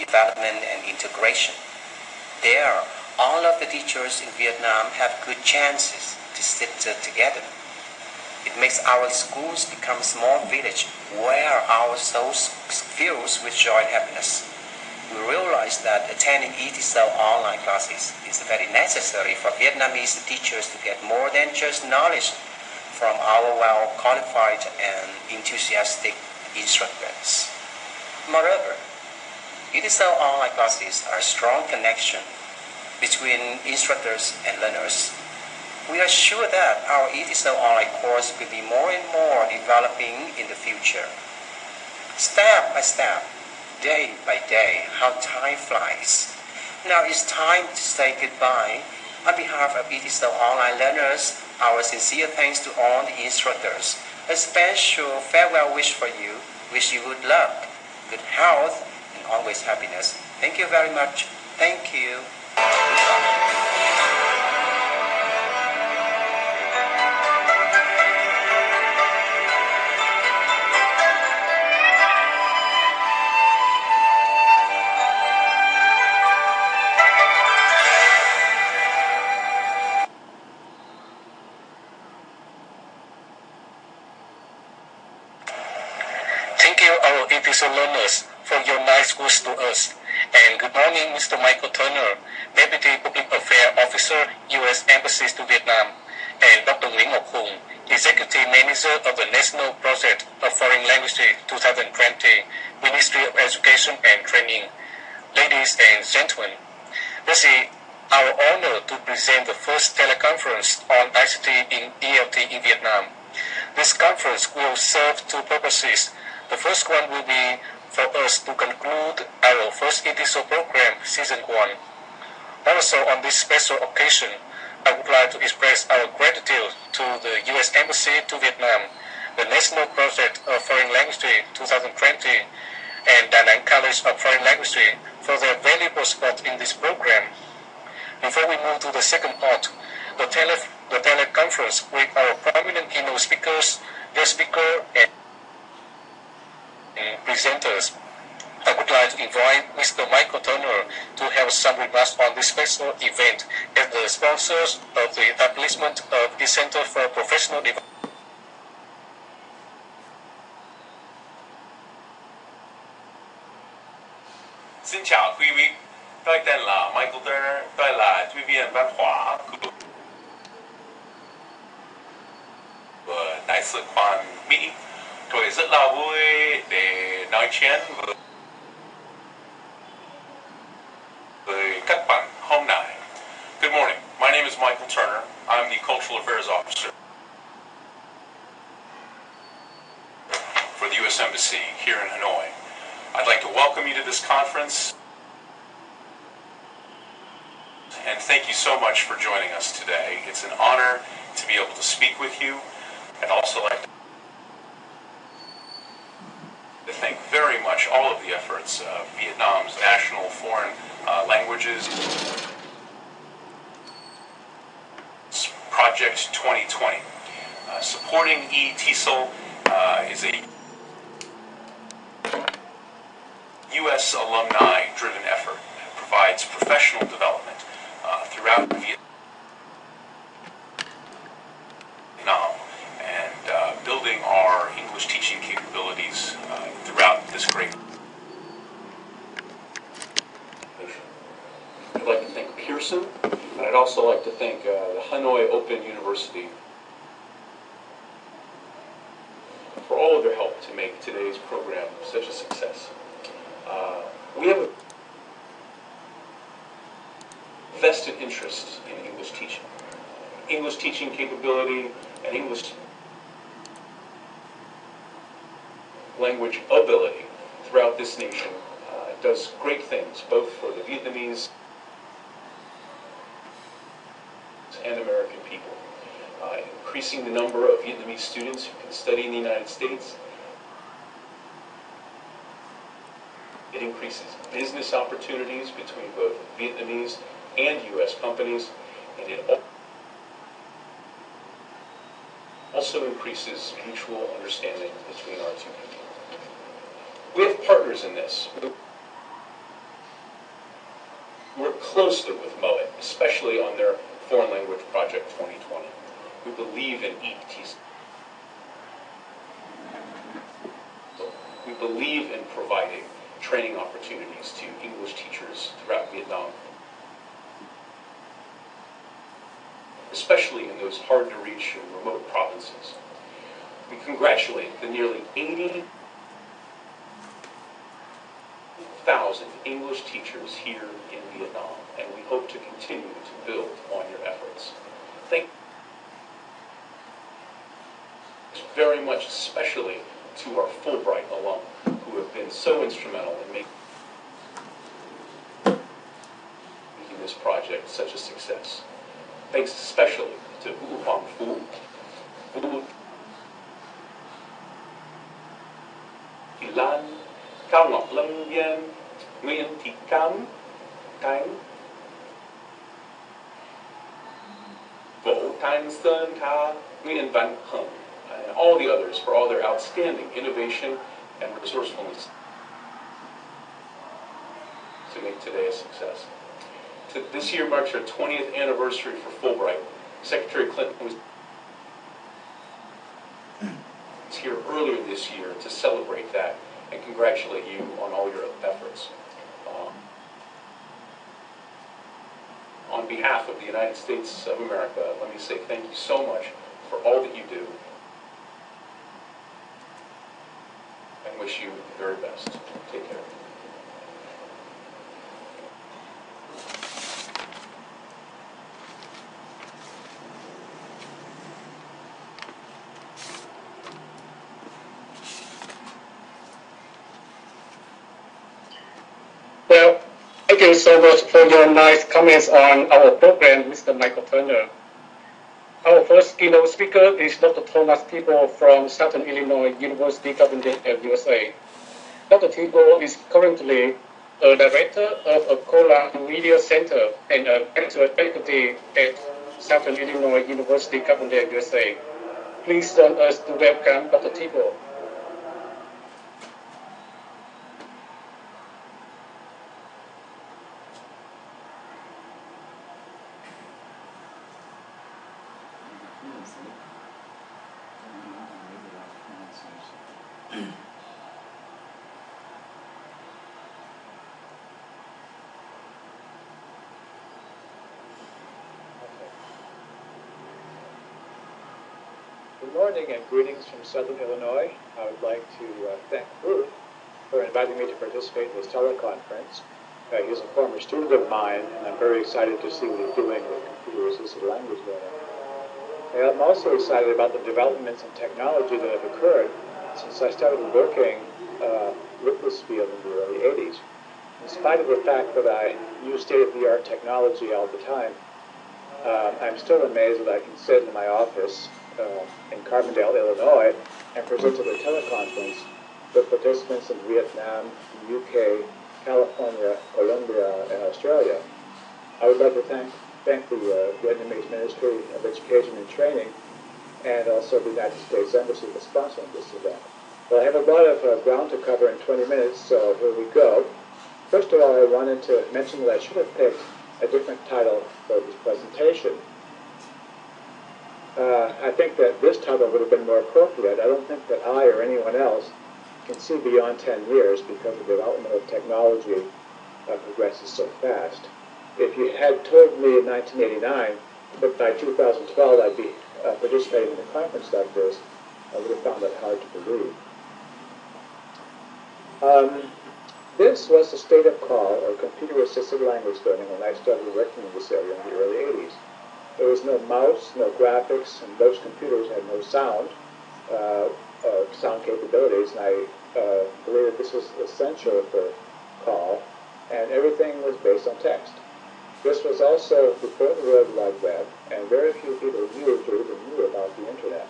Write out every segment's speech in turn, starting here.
development and integration. There, all of the teachers in Vietnam have good chances to sit together. It makes our schools become small village where our souls fills with joy and happiness. We realize that attending ETSL online classes is very necessary for Vietnamese teachers to get more than just knowledge from our well-qualified and enthusiastic instructors. Moreover, ETSL online classes are a strong connection between instructors and learners. We are sure that our ETSL online course will be more and more developing in the future. Step by step, day by day, how time flies. Now it's time to say goodbye. On behalf of ETSL online learners, our sincere thanks to all the instructors. A special farewell wish for you. Wish you good luck, good health, and always happiness. Thank you very much. Thank you. Thank you, our ETSL learners, for your nice words to us. And good morning, Mr. Michael Turner, Deputy Public Affairs Officer, U.S. Embassy to Vietnam, and Dr. Nguyễn Ngọc Hùng, Executive Manager of the National Project of Foreign Language 2020, Ministry of Education and Training. Ladies and gentlemen, this is our honor to present the first teleconference on ICT in ELT in Vietnam. This conference will serve two purposes. The first one will be for us to conclude our first ETSL program, Season 1. Also, on this special occasion, I would like to express our gratitude to the U.S. Embassy to Vietnam, the National Project of Foreign Language 2020, and Da Nang College of Foreign Language for their valuable support in this program. Before we move to the second part, the teleconference with our prominent keynote speakers, guest speaker, and presenters, I would like to invite Mr. Michael Turner to have some remarks on this special event as the sponsors of the establishment of the Center for Professional Development. Xin chào quý vị, tôi tên là Michael Turner, tôi là chuyên viên văn hóa của Đại sứ quán Mỹ. Tôi rất là vui để nói chuyện với các bạn hôm nay. Good morning. My name is Michael Turner. I'm the Cultural Affairs Officer for the U.S. Embassy here in Hanoi. I'd like to welcome you to this conference and thank you so much for joining us today. It's an honor to be able to speak with you. I'd also like to thank very much all of the efforts of Vietnam's National Foreign Languages Project 2020. Supporting ETSL is a U.S. alumni-driven effort that provides professional development throughout Vietnam and building our English teaching capabilities throughout this great. I'd like to thank Pearson, and I'd also like to thank the Hanoi Open University for all of their help to make today's program such a success. We have a vested interest in English teaching capability, and English language ability throughout this nation. Does great things both for the Vietnamese and American people, increasing the number of Vietnamese students who can study in the United States. It increases business opportunities between both Vietnamese and U.S. companies, and it also increases mutual understanding between our two people. We have partners in this. work closely with MOET, especially on their Foreign Language Project 2020. We believe in ELT. We believe in providing training opportunities to English teachers throughout Vietnam, especially in those hard-to-reach and remote provinces. We congratulate the nearly 80,000 English teachers here in Vietnam, and we hope to continue to build on your efforts. Thank you very much, especially to our Fulbright alum, who have been so instrumental in making this project such a success. Thanks especially to Wu Huang Fu, Lan, Cao Ngọc Lâm Viên, Nguyễn Thị Cam, Cánh, Vũ Thanh Sơn Kha, Nguyen Van Hung, and all the others for all their outstanding innovation and resourcefulness to make today a success. This year marks our 20th anniversary for Fulbright. Secretary Clinton was here earlier this year to celebrate that and congratulate you on all your efforts. On behalf of the United States of America, let me say thank you so much for all that you do and wish you the very best. Take care. Well, thank you so much for your nice comments on our program, Mr. Michael Turner. Our first keynote speaker is Dr. Thomas Thibault from Southern Illinois University, Carbondale, USA. Dr. Thibault is currently a director of a Cola Media Center and a graduate faculty at Southern Illinois University, Carbondale, USA. Please join us to welcome Dr. Thibault. Good morning and greetings from Southern Illinois. I would like to thank Ruth for inviting me to participate in this teleconference. He's a former student of mine, and I'm very excited to see what he's doing with computer-assisted language learning. I'm also excited about the developments in technology that have occurred since I started working with this field in the early 80s. In spite of the fact that I use state-of-the-art technology all the time, I'm still amazed that I can sit in my office in Carbondale, Illinois, and present at a teleconference with participants in Vietnam, the UK, California, Colombia, and Australia. I would like to thank the Vietnamese Ministry of Education and Training and also the United States Embassy for sponsoring this event. Well, I have a lot of ground to cover in 20 minutes, so here we go. First of all, I wanted to mention that I should have picked a different title for this presentation. I think that this title would have been more appropriate. I don't think that I or anyone else can see beyond 10 years because the development of technology progresses so fast. If you had told me in 1989 that by 2012 I'd be participating in a conference like this, I would have found that hard to believe. This was the state of call, or computer-assisted language learning, when I started working in this area in the early 80s. There was no mouse, no graphics, and most computers had no sound capabilities, and I believe that this was essential for call, and everything was based on text. This was also before the World Wide Web, and very few people used or even knew about the Internet.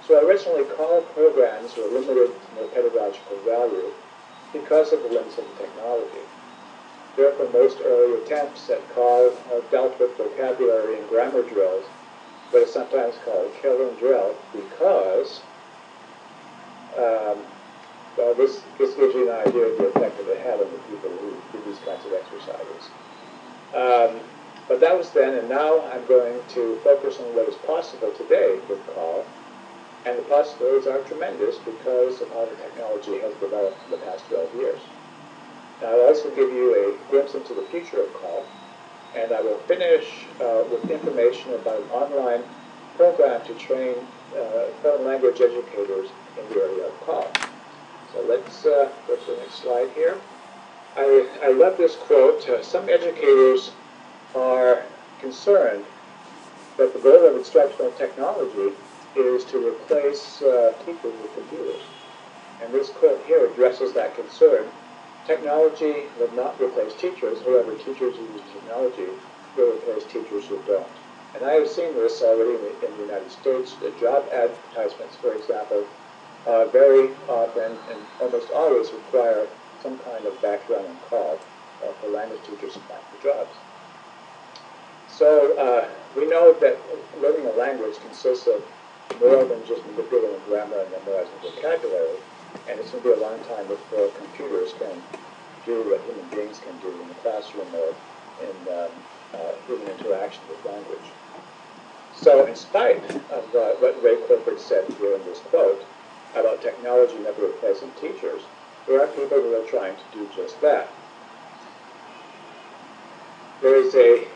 So originally, call programs were limited in their pedagogical value because of the limits of the technology. Therefore, most early attempts at call dealt with vocabulary and grammar drills, but it's sometimes called kill and drill because this gives you an idea of the effect that it had on the people who do these kinds of exercises. But that was then, and now I'm going to focus on what is possible today with CALL. And the possibilities are tremendous because of how the technology has developed in the past 12 years. Now, I'll also give you a glimpse into the future of CALL, and I will finish with information about an online program to train foreign language educators in the area of CALL. So let's go to the next slide here. I love this quote. Some educators are concerned that the goal of instructional technology is to replace teachers with computers. And this quote here addresses that concern. Technology will not replace teachers. However, teachers who use technology will replace teachers who don't. And I have seen this already in the United States. The job advertisements, for example, very often and almost always require some kind of background in CALL for language teachers applying for jobs. So we know that learning a language consists of more than just manipulating grammar and memorizing vocabulary, and it's going to be a long time before computers can do what human beings can do in the classroom or in human interaction with language. So in spite of what Ray Clifford said here in this quote about technology never replacing teachers, there are people who are trying to do just that. There is a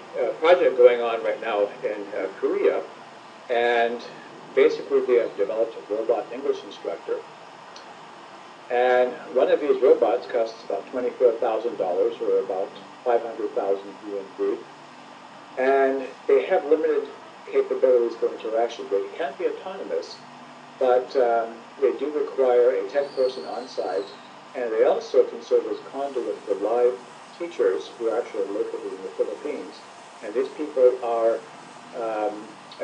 project going on right now in Korea, and basically they have developed a robot English instructor. And one of these robots costs about $24,000 or about 500,000 USD. And they have limited capabilities for interaction. They can be autonomous, but they do require a tech person on site, and they also can serve as conduit for live teachers who are actually located in the Philippines. And these people are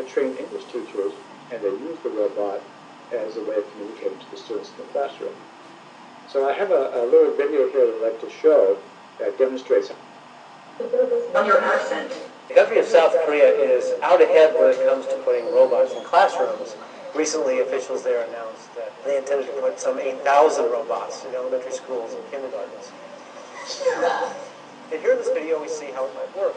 trained English teachers, and they use the robot as a way of communicating to the students in the classroom. So I have a little video here that I'd like to show that demonstrates on your accent. The country of South Korea is out ahead when it comes to putting robots in classrooms. Recently, officials there announced that they intended to put some 8,000 robots in elementary schools and kindergartens. And here in this video, we see how it might work.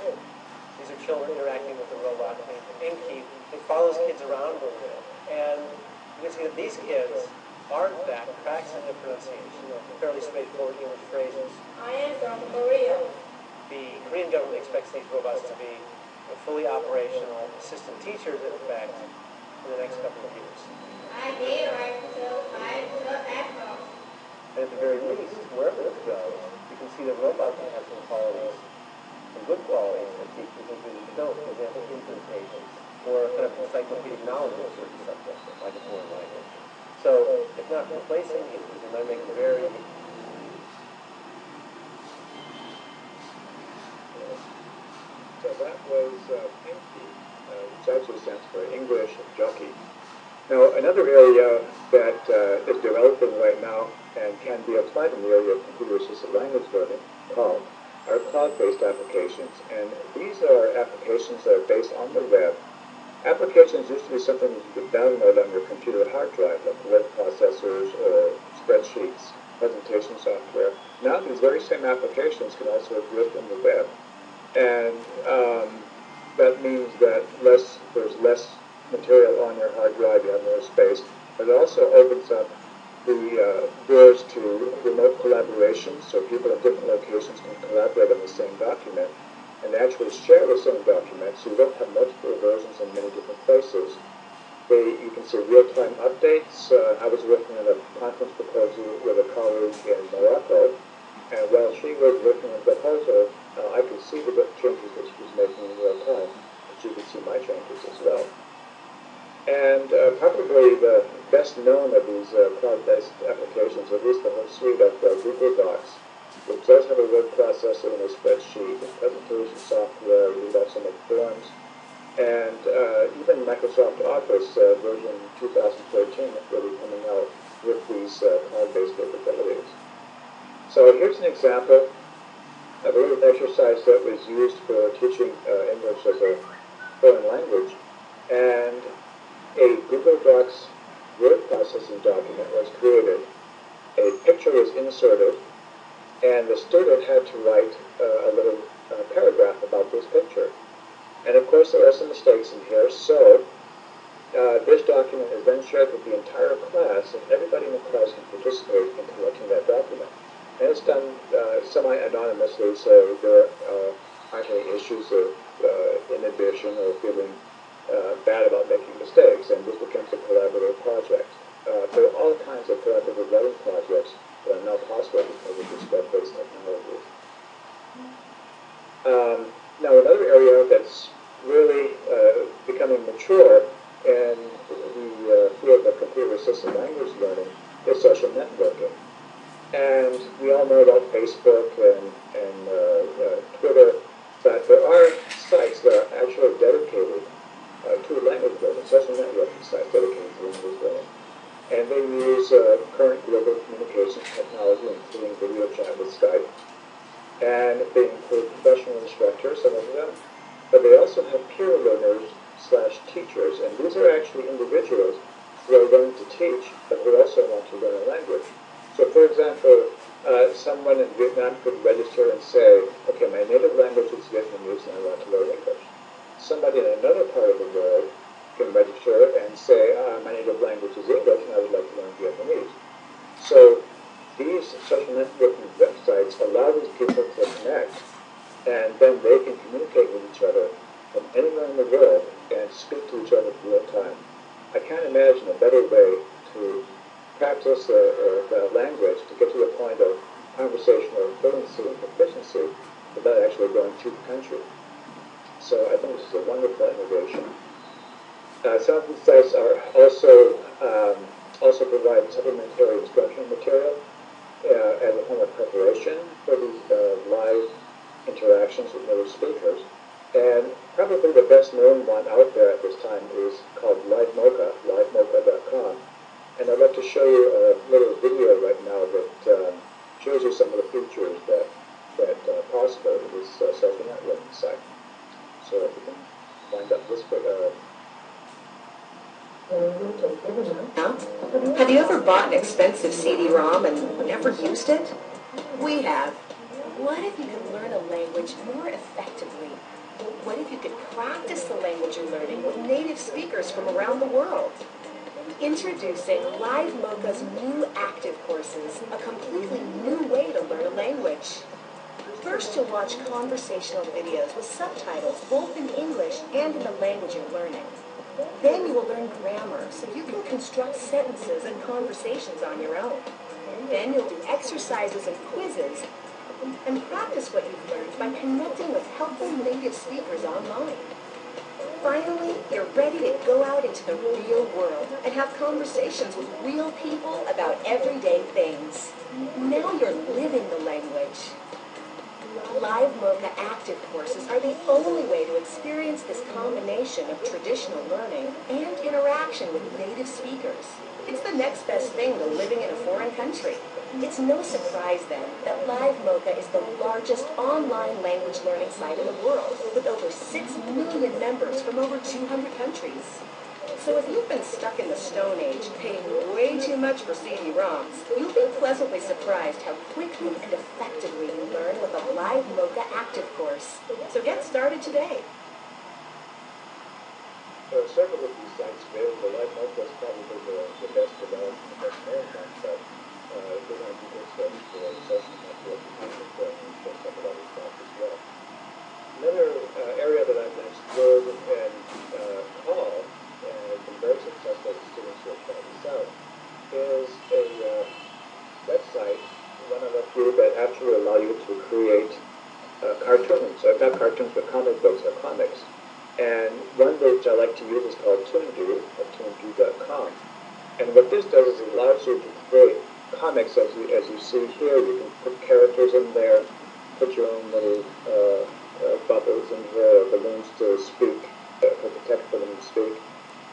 These are children interacting with the robot named Inky. It follows kids around a little bit. And you can see that these kids are, in fact, cracks in their pronunciation of fairly straightforward English phrases. I am from Korea. The Korean government expects these robots to be fully operational assistant teachers, in fact, in the next couple of years. I did like to find the apple. And at the very least, wherever this goes, you can see the robot can have some qualities, some good qualities that teachers and students don't, for example, implementations, or kind of encyclopedic knowledge of certain subjects, like a foreign language. So, if not replacing teachers, it might make it very So that was Inky, which actually stands for English Jockey. Now, another area that is developing right now and can be applied in the area of computer-assisted language learning are cloud-based applications. And these are applications that are based on the web. Applications used to be something that you could download on your computer hard drive, like word processors or spreadsheets, presentation software. Now these very same applications can also exist on the web. And that means that there's less material on your hard drive, you have more space, but it also opens up the doors to remote collaboration, so people in different locations can collaborate on the same document and actually share the same document, so you don't have multiple versions in many different places. You can see real-time updates. I was working on a conference proposal with a colleague in Morocco, and while she was working on the proposal, I could see the changes that she was making in real time, and she could see my changes as well. And probably the best known of these cloud-based applications, at least the whole suite of Google Docs, which does have a word processor and a spreadsheet, and presentation software, you also make forms, and even Microsoft Office version 2013 is really coming out with these cloud-based capabilities. So here's an example of a little exercise that was used for teaching English as a foreign language, and a Google Docs word processing document was created, a picture was inserted, and the student had to write a little paragraph about this picture. And of course there are some mistakes in here, so this document is then shared with the entire class, and everybody in the class can participate in collecting that document. And it's done semi-anonymously, so there aren't any issues of inhibition or feeling bad about making mistakes, and this becomes a collaborative project. There are all kinds of collaborative writing projects that are now possible because of this web-based technology. Now, another area that's really becoming mature in the field of computer-assisted language learning is social networking. And we all know about Facebook and Twitter, but there are sites that are actually dedicated to language learning, social networking sites dedicated to language learning. And they use current global communications technology, including video chat with Skype. And they include professional instructors, some of them, but they also have peer learners / teachers, and these are actually individuals who are going to teach, but who also want to learn a language. So, for example, someone in Vietnam could register and say, okay, my native language is Vietnamese and I want to learn English. Somebody in another part of the world can register and say, my native language is English and I would like to learn Vietnamese. So these social networking websites allow these people to connect, and then they can communicate with each other from anywhere in the world and speak to each other in real time. I can't imagine a better way to practice the language to get to the point of conversational fluency and proficiency without actually going to the country. So I think this is a wonderful innovation. Some of these sites are also provide supplementary instructional material as a form of preparation for these live interactions with native speakers. And probably the best known one out there at this time is called LiveMocha, livemocha.com. And I'd like to show you a little video right now that shows you some of the features that are possible with this social networking site. So if you can wind up this way. Have you ever bought an expensive CD-ROM and never used it? We have. What if you could learn a language more effectively? What if you could practice the language you're learning with native speakers from around the world? Introducing LiveMocha's new active courses, a completely new way to learn a language. First, you'll watch conversational videos with subtitles both in English and in the language you're learning. Then you will learn grammar, so you can construct sentences and conversations on your own. Then you'll do exercises and quizzes, and practice what you've learned by connecting with helpful native speakers online. Finally, you're ready to go out into the real world and have conversations with real people about everyday things. Now you're living the language. LiveMocha active courses are the only way to experience this combination of traditional learning and interaction with native speakers. It's the next best thing to living in a foreign country. It's no surprise, then, that LiveMocha is the largest online language learning site in the world, with over 6 million members from over 200 countries. So if you've been stuck in the Stone Age, paying way too much for CD-ROMs, you'll be pleasantly surprised how quickly and effectively you learn with a LiveMocha active course. So get started today. There are several of these sites available. LiveMocha is probably the best developed and the best known one, but we're going to do this for social networking and some of other stuff as well. Another area that I've explored and call and been very successful with students who have tried this out is a website, one of a few that actually allow you to create cartoons, not cartoons, but comic books or comics. And one which I like to use is called Toondoo, at toondoo.com. And what this does is it allows you to create comics as you see here. You can put characters in there, put your own little bubbles in here, balloons to speak, put the text for them to speak.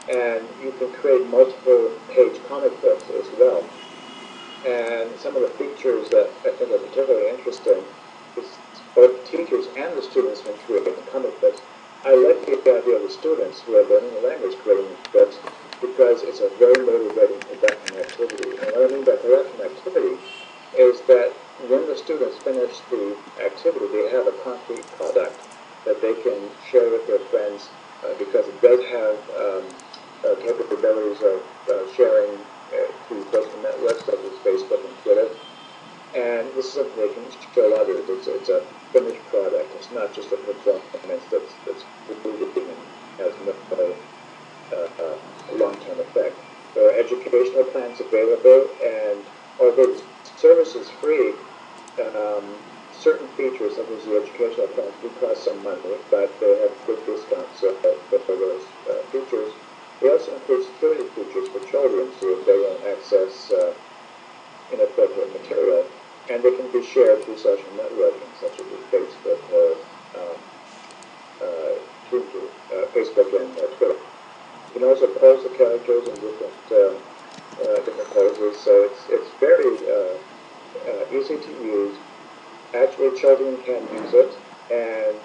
And you can create multiple page comic books as well. And some of the features that I think are particularly interesting is both teachers and the students can create the comic books. I like the idea of the students who are learning the language creating these books because it's a very motivating production activity. And what I mean by production activity is that when the students finish the activity, they have a concrete product that they can share with their friends because it does have capabilities of sharing through social networks such as Facebook and Twitter. And this is something they can show others. It's a finished product. It's not just a performance that's fleeting and has no long-term effect. There are educational plans available, and although the service is free, certain features, such as the educational plans, do cost some money, but they have good discounts for those features. They also include security features for children, so that they won't access inappropriate material, and they can be shared through social networking, such as Facebook or Facebook and Twitter. You can also pose the characters in different poses, so it's very easy to use. Actually, children can use it, and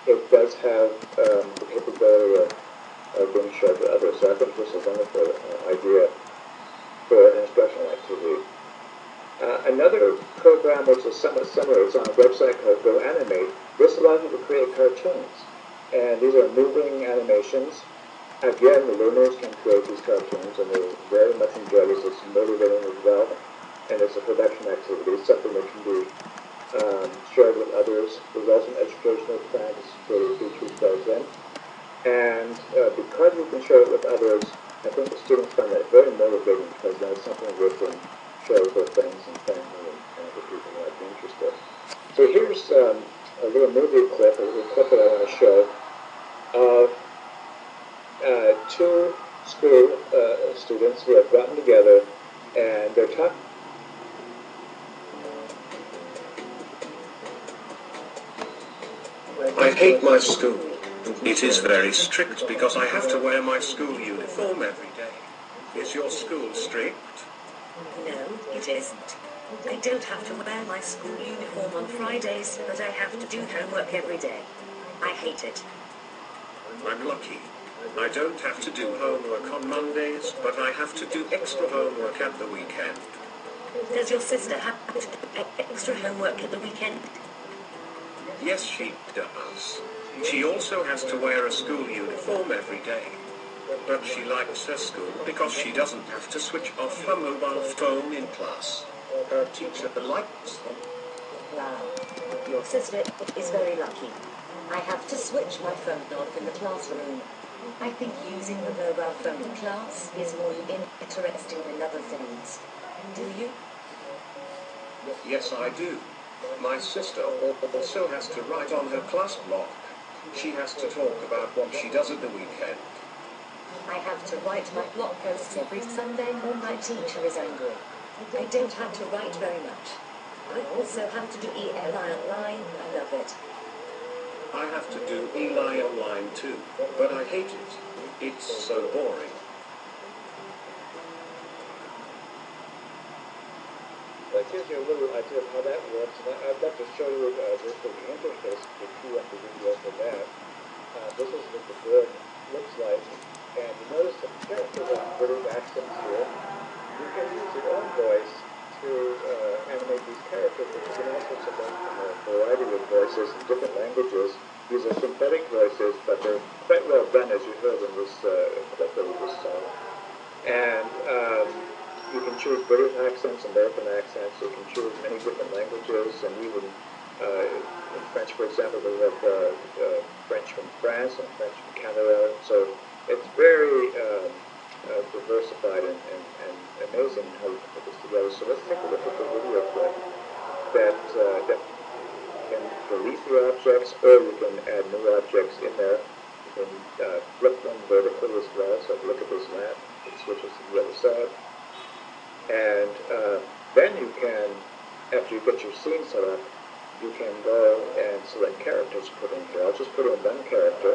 it does have the capability of being shared with others. So I think this is a wonderful idea for an instructional activity. Another program which is somewhat similar is on a website called Go Animate. This allows you to create cartoons, and these are moving animations. Again, the learners can create these cartoons, and they very much enjoy this. It's motivating as well, and it's a production activity. It's something that can be shared with others. There's also an educational plan to security features built in. And because you can share it with others, I think the students find that very motivating because then it's something they can share with their friends and family and other people who might be interested. So here's a little movie clip, a little clip that I want to show of two school students who have gotten together and they're talking. I hate my school. It is very strict because I have to wear my school uniform every day. Is your school strict? No, it isn't. I don't have to wear my school uniform on Fridays, but I have to do homework every day. I hate it. I'm lucky. I don't have to do homework on Mondays, but I have to do extra homework at the weekend. Does your sister have to do extra homework at the weekend? Yes, she does. She also has to wear a school uniform every day. But she likes her school because she doesn't have to switch off her mobile phone in class. Her teacher likes them. Wow. Your sister is very lucky. I have to switch my phone off in the classroom. I think using the mobile phone in class is more interesting than other things. Do you? Yes, I do. My sister also has to write on her class blog. She has to talk about what she does at the weekend. I have to write my blog posts every Sunday or my teacher is angry. I don't have to write very much. I also have to do ELI online. I love it. I have to do ELI online too, but I hate it. It's so boring. That gives you a little idea of how that works, and I'd like to show you just the interface to cue up the video for that. This is what the board looks like, and you notice the characters have British accents here. You can use your own voice to animate these characters, but you can also select from a variety of voices in different languages. These are synthetic voices, but they're quite well done, as you heard in this clip that we just saw. And you can choose British accents, American accents. You can choose many different languages, and even in French, for example, we have French from France and French from Canada. So it's very diversified and amazing how you can put this together. So let's take a look at the video clip that can delete the objects, or you can add new objects in there. You can flip them vertically as well. So look at this map. It switches to the other side. And then you can, after you get your scene set up, you can go and select characters to put in here. I'll just put in one character.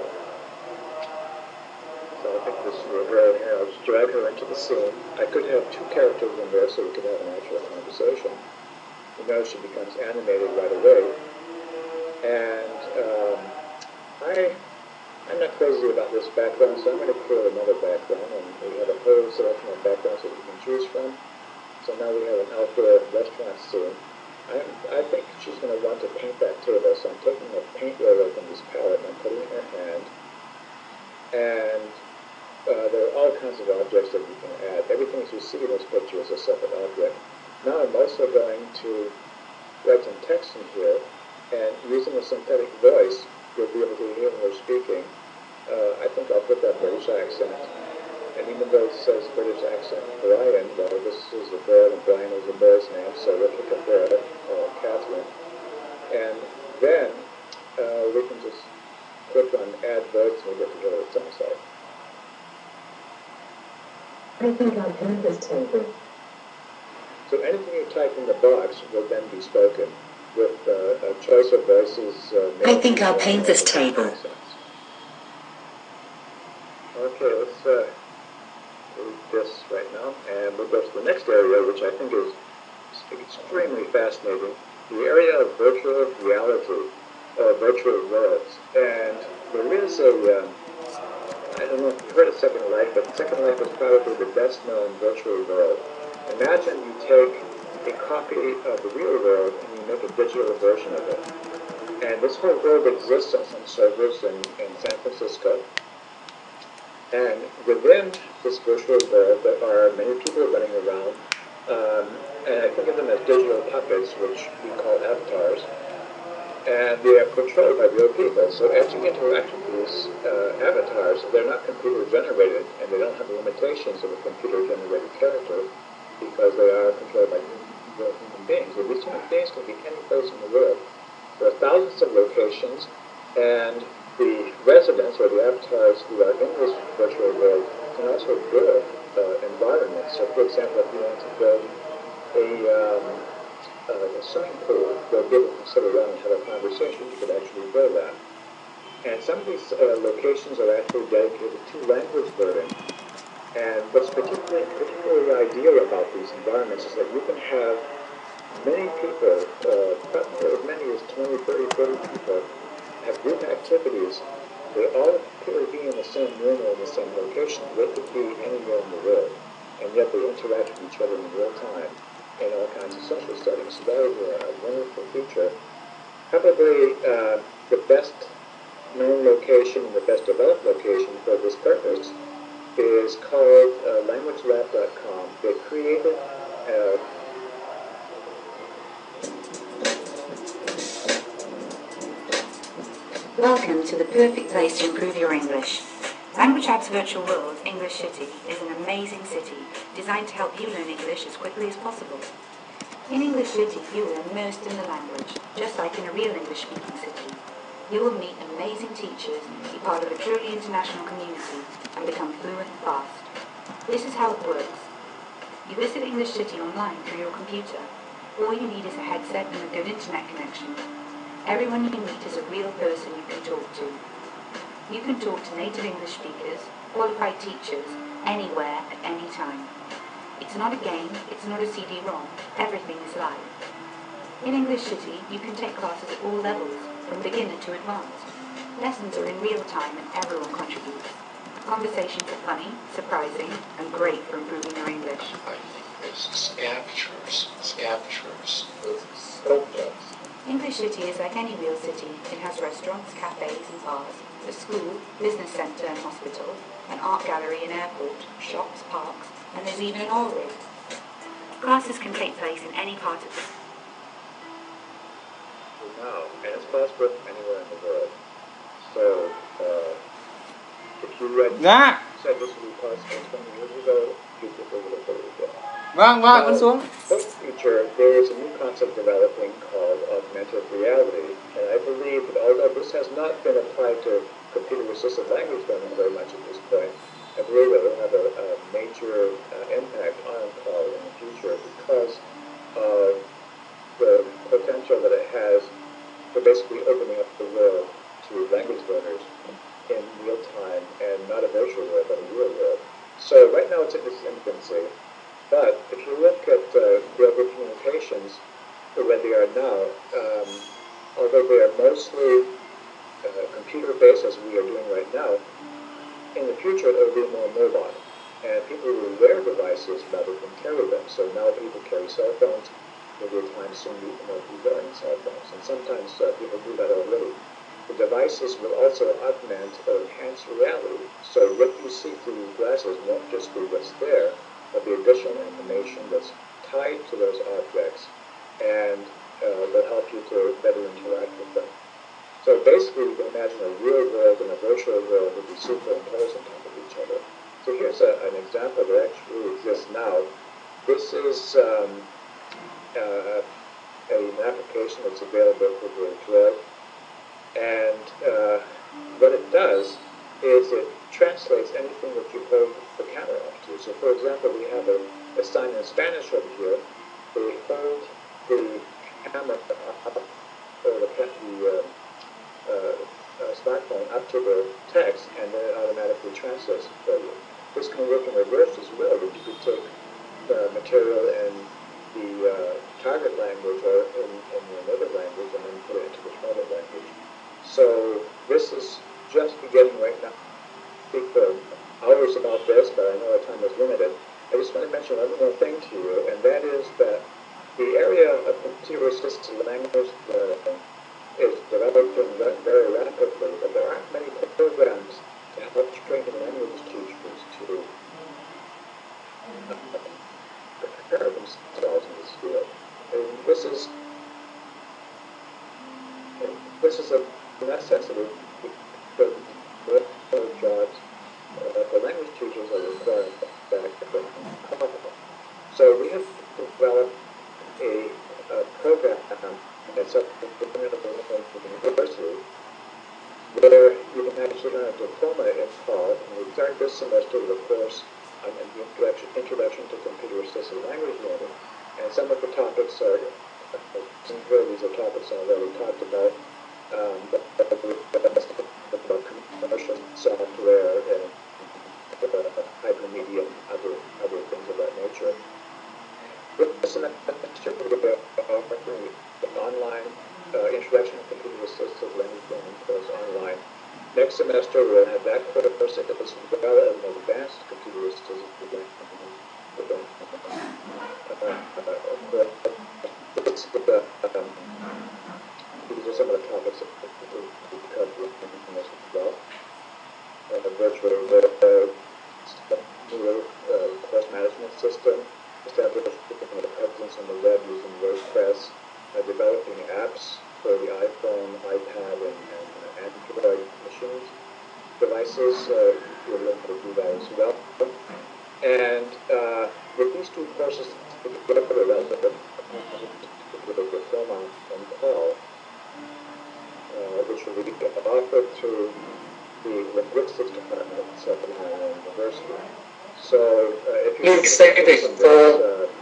So I think this little girl here, I'll just drag her into the scene. I could have two characters in there so we could have an actual conversation. You notice she becomes animated right away. And I'm not crazy about this background, so I'm going to create another background. And we have a whole selection of backgrounds that you can choose from. So now we have an outdoor restaurant scene. I think she's going to want to paint that table, so I'm taking a paint roller from this palette and I'm putting it in her hand. And there are all kinds of objects that you can add. Everything that you see in this picture is a separate object. Now I'm also going to write some text in here, and using a synthetic voice, you'll be able to hear when we're speaking. I think I'll put that British accent. And even though it says British accent Brian, well, this is a bird, and Brian is a bird's name, so we'll pick a bird, Catherine. And then we can just click on add verbs and we'll get together with some site. I think I've heard this table. So anything you type in the box will then be spoken with a choice of voices. I think I'll paint this table. Okay, let's do this right now, and we'll go to the next area, which I think is extremely fascinating, the area of virtual reality, virtual worlds. And there is a, I don't know if you've heard of Second Life, but Second Life is probably the best known virtual world. Imagine you take a copy of the real world and you make a digital version of it. And this whole world exists on some servers in San Francisco. And within this virtual world, there are many people running around. And I think of them as digital puppets, which we call avatars. And they are controlled by real people. So as you interact with these avatars, they're not computer generated, and they don't have the limitations of a computer generated character, because they are controlled by real human beings. And these human beings can be any place in the world. There are thousands of locations, and the residents, or the avatars who are in this virtual world, can also build environments. So, for example, if you want to build a swimming pool where people can sit around and have a conversation, you could actually build that. And some of these locations are actually dedicated to language learning. And what's particularly ideal about these environments is that you can have many people, as many as 20, 30 people, have group activities. They all appear to be in the same room or in the same location. They could be anywhere in the world, and yet they interact with each other in real time in all kinds of social settings. So that is a wonderful feature. Probably the best known location and the best developed location for this purpose is called languagelab.com. They created Welcome to the perfect place to improve your English. Language Lab's virtual world, English City, is an amazing city designed to help you learn English as quickly as possible. In English City, you are immersed in the language, just like in a real English-speaking city. You will meet amazing teachers, be part of a truly international community, and become fluent fast. This is how it works. You visit English City online through your computer. All you need is a headset and a good internet connection. Everyone you meet is a real person you can talk to. You can talk to native English speakers, qualified teachers, anywhere at any time. It's not a game, it's not a CD-ROM, everything is live. In English City, you can take classes at all levels, from beginner to advanced. Lessons are in real time and everyone contributes. Conversations are funny, surprising, and great for improving your English. I think there's scavengers. English City is like any real city. It has restaurants, cafes and bars, a school, business centre and hospital, an art gallery and airport, shops, parks, and there's even an oil rig. Classes can take place in any part of the now, and it's possible anywhere in the world. So, if you said this would be possible 20 years ago, people would have believed it. This future, there is a new concept developing called augmented reality, and I believe that although this has not been applied to computer-assisted language learning very much at this point, I believe it will have a major impact on quality in the future because of the potential that it has for basically opening up the world to language learners in real time, and not a virtual world, but a real world. So right now it's in its infancy. But if you look at global communications, where they are now, although they are mostly computer-based, as we are doing right now, in the future they'll be more mobile. And people will wear devices rather than carry them. So now people carry cell phones, maybe a time soon you will be wearing cell phones, and sometimes people do that already. The devices will also augment or enhance reality. So what you see through these glasses won't just be what's there, but the additional information that's tied to those objects and will help you to better interact with them. So basically, you can imagine a real world and a virtual world would be superimposed on top of each other. So here's an example that actually exists now. This is an application that's available for the drug. And what it does is it translates anything that you hold the camera up to. So for example, we have a sign in Spanish over here. They hold the camera up, or the smartphone up to the text, and then it automatically translates it for you. This can work in reverse as well. You could take material in the target language or in your native language and then put it into the target language. So this is just beginning right now. I speak for hours about this, but I know our time is limited. I just want to mention one more thing to you, and that is that the area of computer-assisted language is developing very rapidly, but there aren't many programs to help train language teachers to prepare themselves in this field. And this is a necessity because the jobs the language teachers are required back from college. So we have developed a program at some university where you can actually learn a diploma in CALL, and we start this semester with a course on introduction to computer-assisted language learning. And some of the topics are, these are topics I already talked about, about commercial software and hypermedia and other things of that nature. This semester we're offering an online introduction to computer-assisted language learning course online. Next semester we'll have that course as well as an advanced computer-assisted language these are some of the topics that we cover in this as well. Virtual course management system, establishing a presence on the web using WordPress, developing apps for the iPhone, iPad, and Android machines, devices. You'll be able to do that as well. And with these two courses together, with a diploma on call, which will be offered through the linguistics department at Southern University. So if you please say this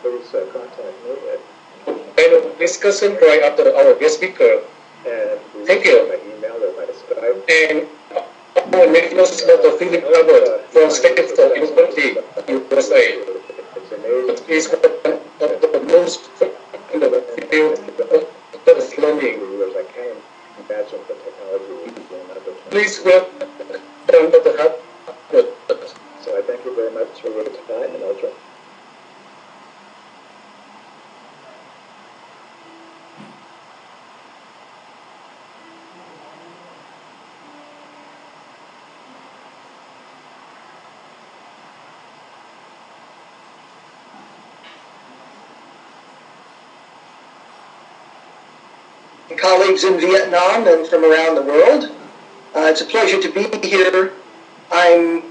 please contact me at discussion right after our guest speaker. And thank you. My email or my Skype. And our next Dr. Philip Albert from Stanford University, USA. Is one of the most in the field of learning. I can imagine the technology. Please welcome Dr. Albert. So I thank you very much for your time, and I'll try. Colleagues in Vietnam and from around the world. It's a pleasure to be here. I'm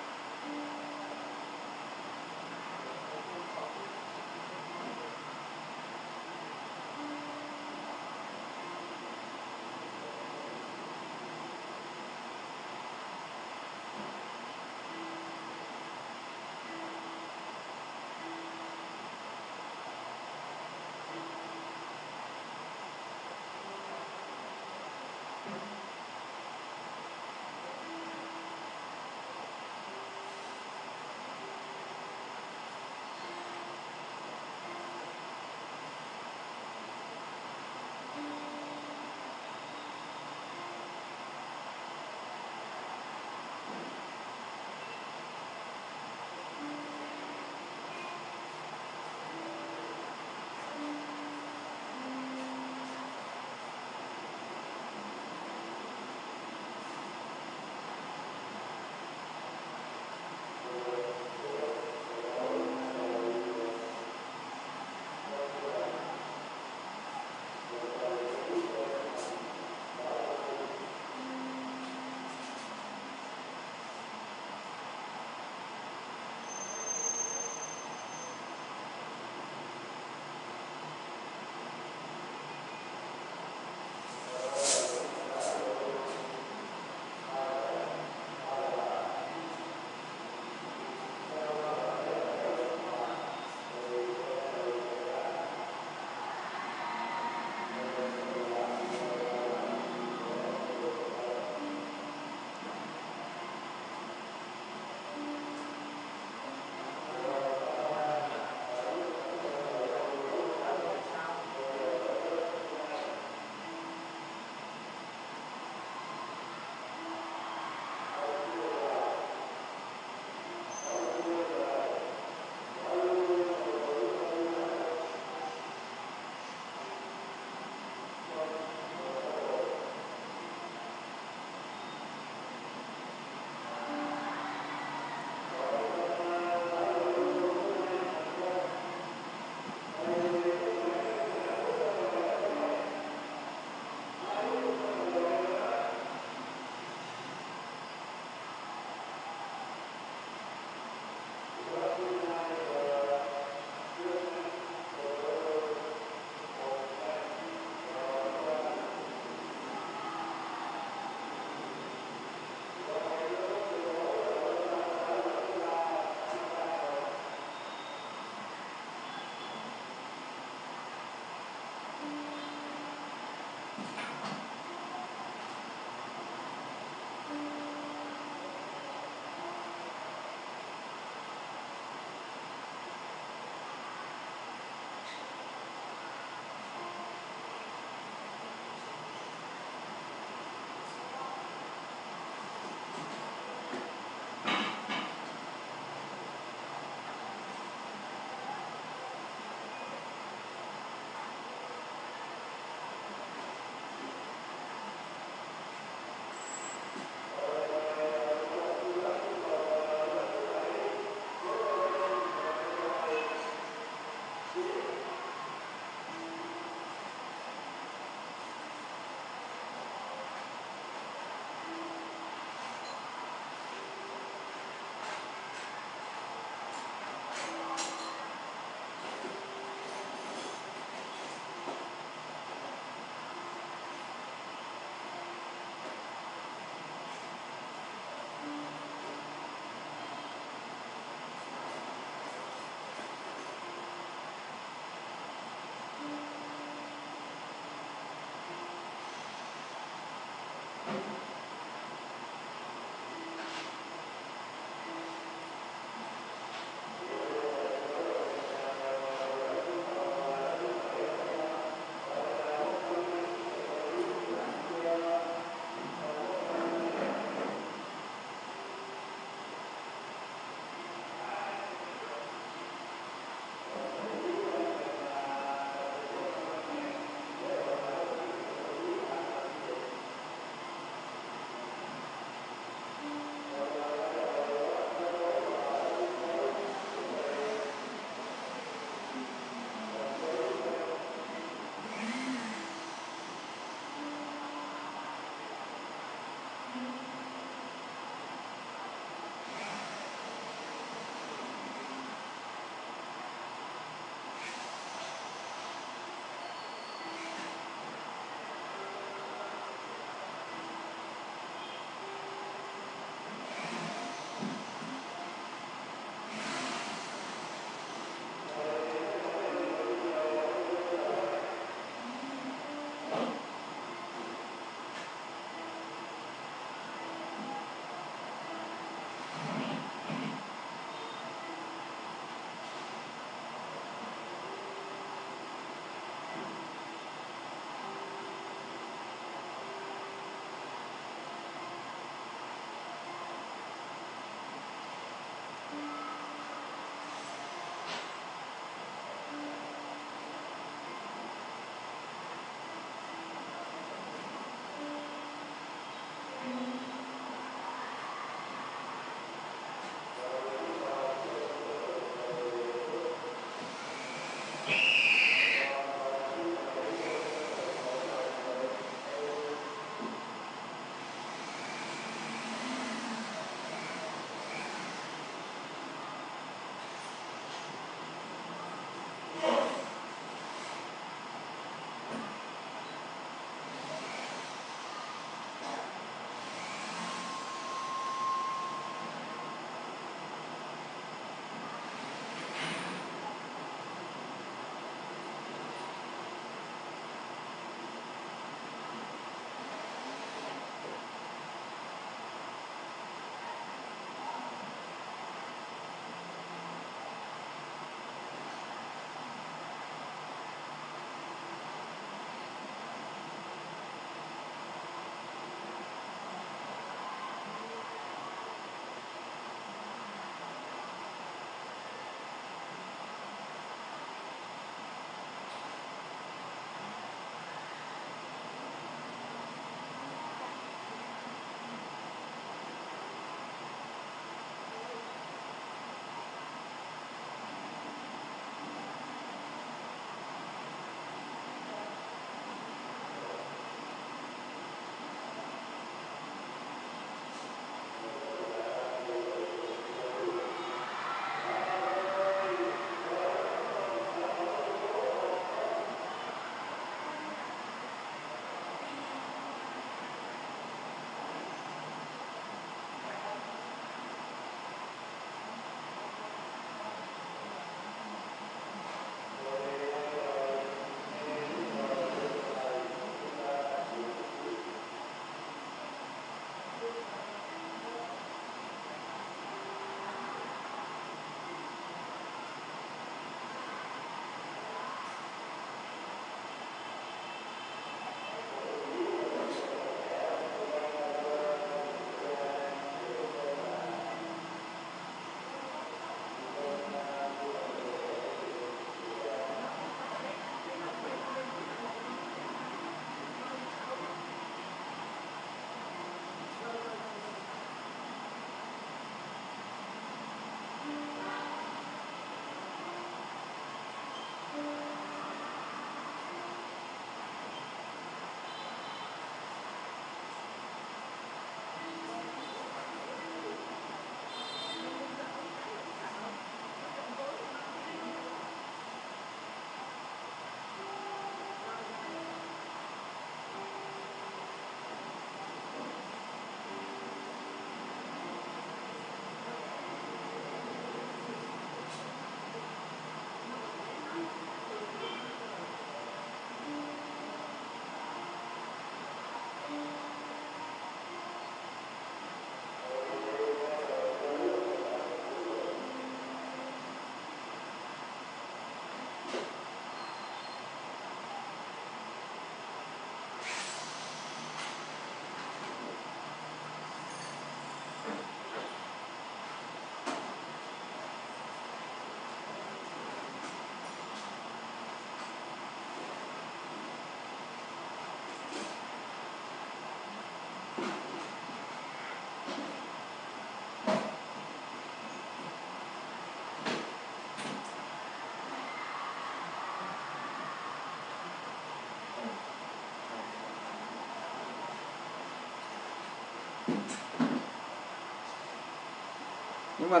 Nhưng mà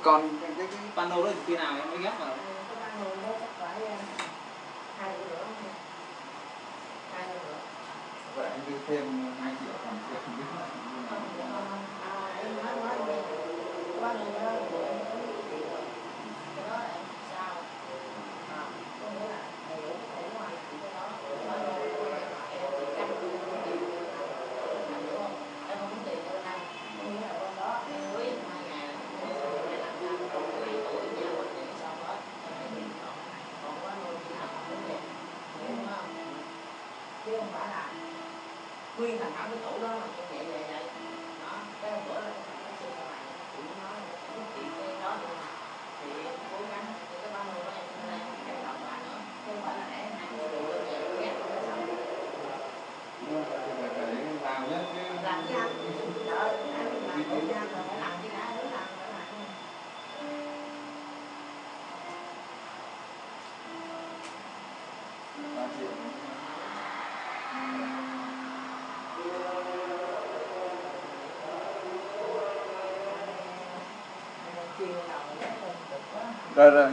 còn cái pano đó khi nào em mới gấp vào? Vậy anh đưa thêm 2 triệu còn không biết là chứ không phải là nguyên thành phẩm cái tủ đó mà cũng vậy vậy vậy đó. Cái hôm bữa là cái sự này chị nói chị cái đó luôn thì cố gắng thì cái bao nhiêu đó em lên cái đồng lại nữa chứ không phải là để 20 triệu rồi về ghét không phải xong làm nhất chứ làm chứ anh trời ơi làm tốt ra rồi phải làm chứ đã nữa làm phải làm rồi rồi.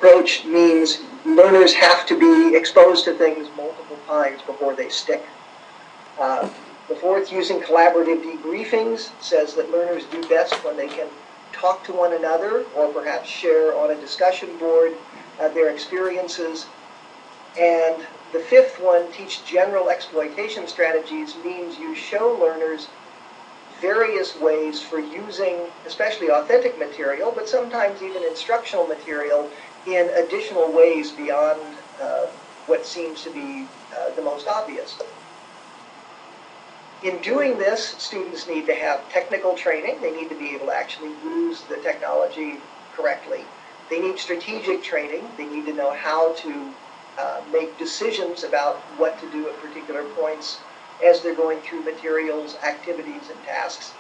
Approach means learners have to be exposed to things multiple times before they stick. The fourth, using collaborative debriefings, says that learners do best when they can talk to one another or perhaps share on a discussion board their experiences. And the fifth one, teach general exploitation strategies, means you show learners various ways for using especially authentic material, but sometimes even instructional material in additional ways beyond what seems to be the most obvious. In doing this, students need to have technical training. They need to be able to actually use the technology correctly. They need strategic training. They need to know how to make decisions about what to do at particular points as they're going through materials, activities, and tasks.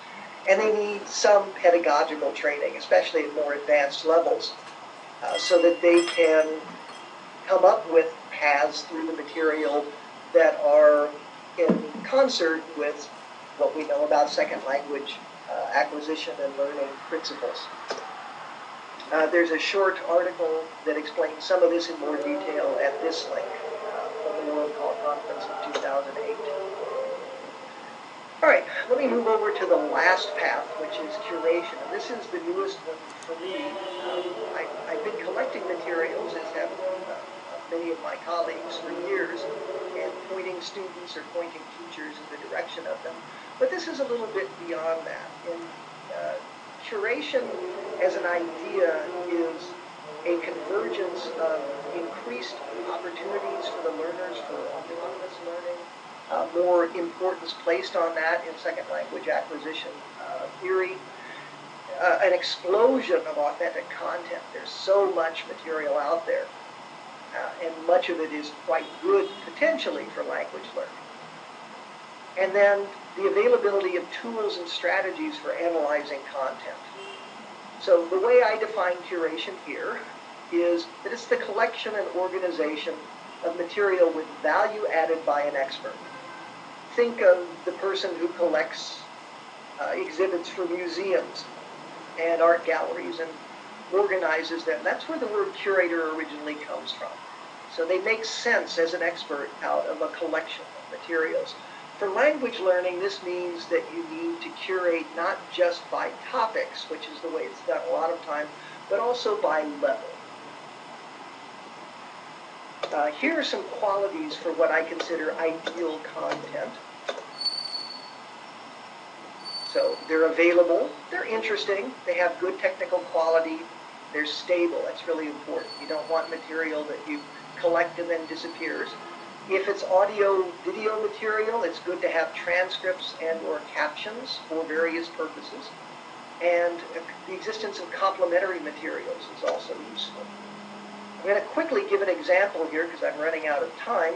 And they need some pedagogical training, especially at more advanced levels, so that they can come up with paths through the material that are in concert with what we know about second language acquisition and learning principles. There's a short article that explains some of this in more detail at this link from the World Call Conference in 2008. All right, let me move over to the last path, which is curation. And this is the newest one for me. I've been collecting materials, as have many of my colleagues, for years, and pointing students or pointing teachers in the direction of them. But this is a little bit beyond that. Curation as an idea is a convergence of increased opportunities for the learners for autonomous learning, more importance placed on that in second language acquisition theory. An explosion of authentic content. There's so much material out there, and much of it is quite good potentially for language learning. And then the availability of tools and strategies for analyzing content. So the way I define curation here is that it's the collection and organization of material with value added by an expert. Think of the person who collects exhibits for museums and art galleries and organizes them. That's where the word curator originally comes from. So they make sense as an expert out of a collection of materials. For language learning, this means that you need to curate not just by topics, which is the way it's done a lot of time, but also by level. Here are some qualities for what I consider ideal content. So they're available, they're interesting, they have good technical quality, they're stable. That's really important. You don't want material that you collect and then disappears. If it's audio, video material, it's good to have transcripts and or captions for various purposes. And the existence of complementary materials is also useful. I'm going to quickly give an example here because I'm running out of time.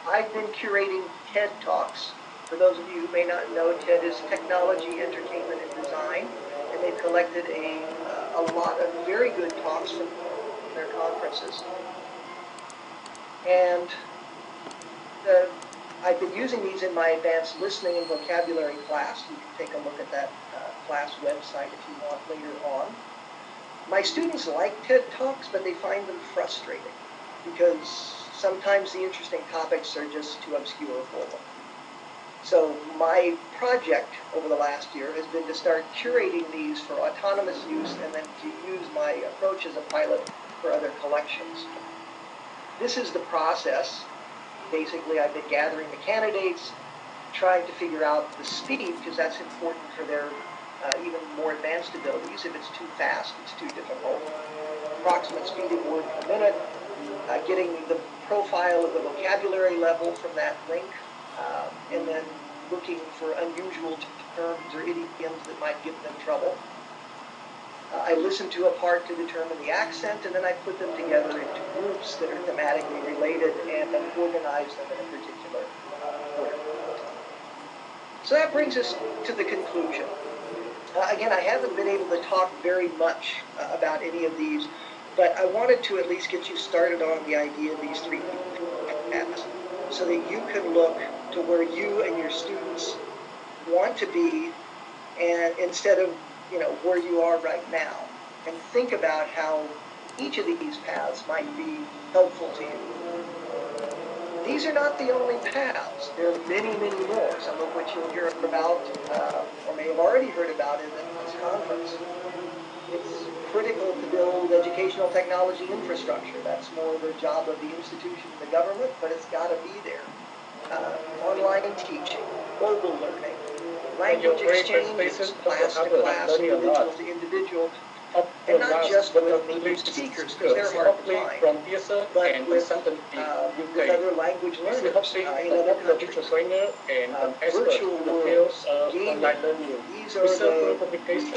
I've been curating TED Talks. For those of you who may not know, TED is Technology, Entertainment, and Design. And they've collected a lot of very good talks from their conferences. And I've been using these in my advanced listening and vocabulary class. You can take a look at that class website if you want later on. My students like TED Talks, but they find them frustrating because sometimes the interesting topics are just too obscure for them. So my project over the last year has been to start curating these for autonomous use and then to use my approach as a pilot for other collections. This is the process. Basically, I've been gathering the candidates, trying to figure out the speed, because that's important for their even more advanced abilities. If it's too fast, it's too difficult. Approximate speed of word per minute, getting the profile of the vocabulary level from that link, and then looking for unusual terms or idioms that might give them trouble. I listen to a part to determine the accent, and then I put them together into groups that are thematically related and then organize them in a particular order. So that brings us to the conclusion. Again, I haven't been able to talk very much about any of these, but I wanted to at least get you started on the idea of these three paths so that you can look to where you and your students want to be, and instead of where you are right now, and think about how each of these paths might be helpful to you. These are not the only paths. There are many, many more, some of which you'll hear about or may have already heard about in this conference. It's critical to build educational technology infrastructure. That's more the job of the institution and the government, but it's got to be there. Online teaching, mobile learning, language exchanges, class to class, individual to individual, and not just with native speakers, because they're hard to find, but with other language learners in other countries. Virtual worlds, gaming, these are the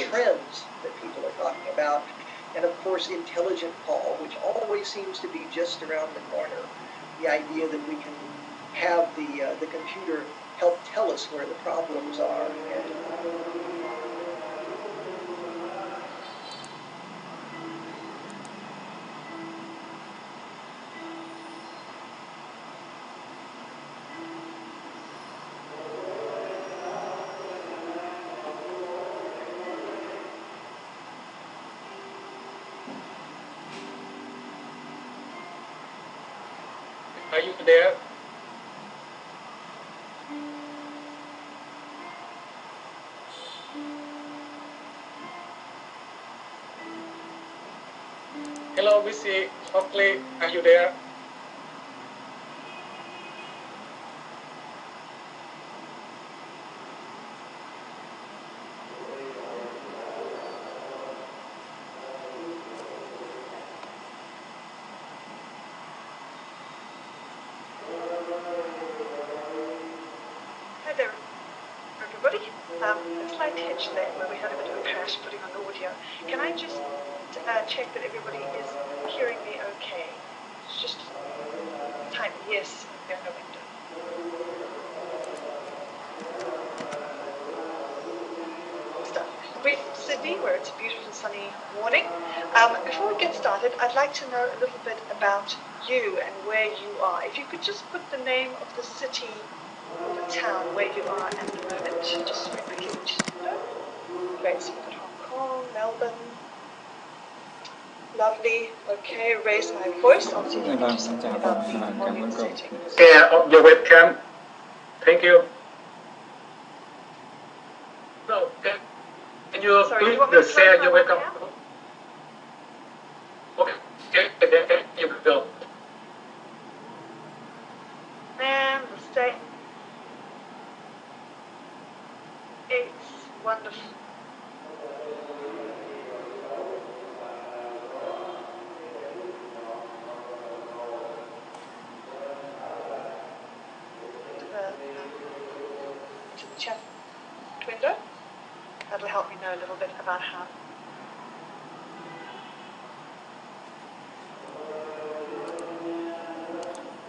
trends that people are talking about. And of course, intelligent call, which always seems to be just around the corner. The idea that we can have the computer help tell us where the problems are. Are you there? Hello, Missy Hockley, are you there? A slight hitch there where we had a bit of a crash putting on the audio. Can I just check that everybody is hearing me okay? It's just time. Yes, in the window. Stuff. We're in Sydney, where it's a beautiful sunny morning. Before we get started, I'd like to know a little bit about you and where you are. If you could just put the name of the city or the town where you are at the moment, just very quickly. Great, so we've got Hong Kong, Melbourne. Lovely. Okay, raise my voice. I'll see if I can do something about the volume settings. Share on your webcam. Thank you. No, can you Sorry, please share your webcam? Okay, there you go. And the state. It's wonderful. To the chat window. That'll help me know a little bit about how.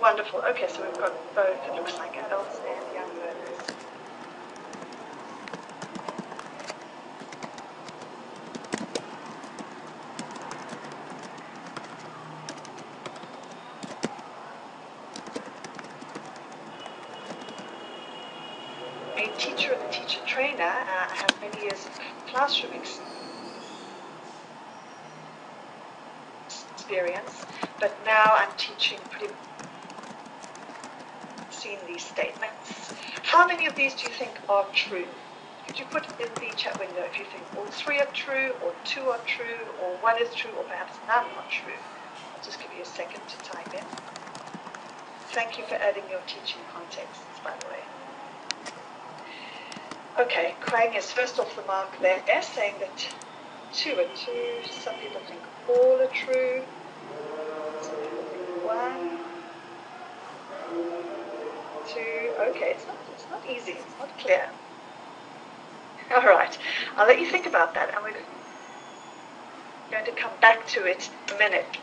Wonderful. Okay, so we've got both, it looks like, adults and young learners. A teacher and a teacher trainer. I have many years of classroom experience, but now I'm teaching pretty much seen these statements. How many of these do you think are true? Could you put in the chat window if you think all 3 are true, or 2 are true, or 1 is true, or perhaps none are true? I'll just give you a second to type in. Thank you for adding your teaching contexts, by the way. Okay, Krang is first off the mark there, saying that 2 are true. Some people think all are true. Some people think 1, 2. Okay, it's not easy. It's not clear. All right, I'll let you think about that, and we're going to come back to it in a minute.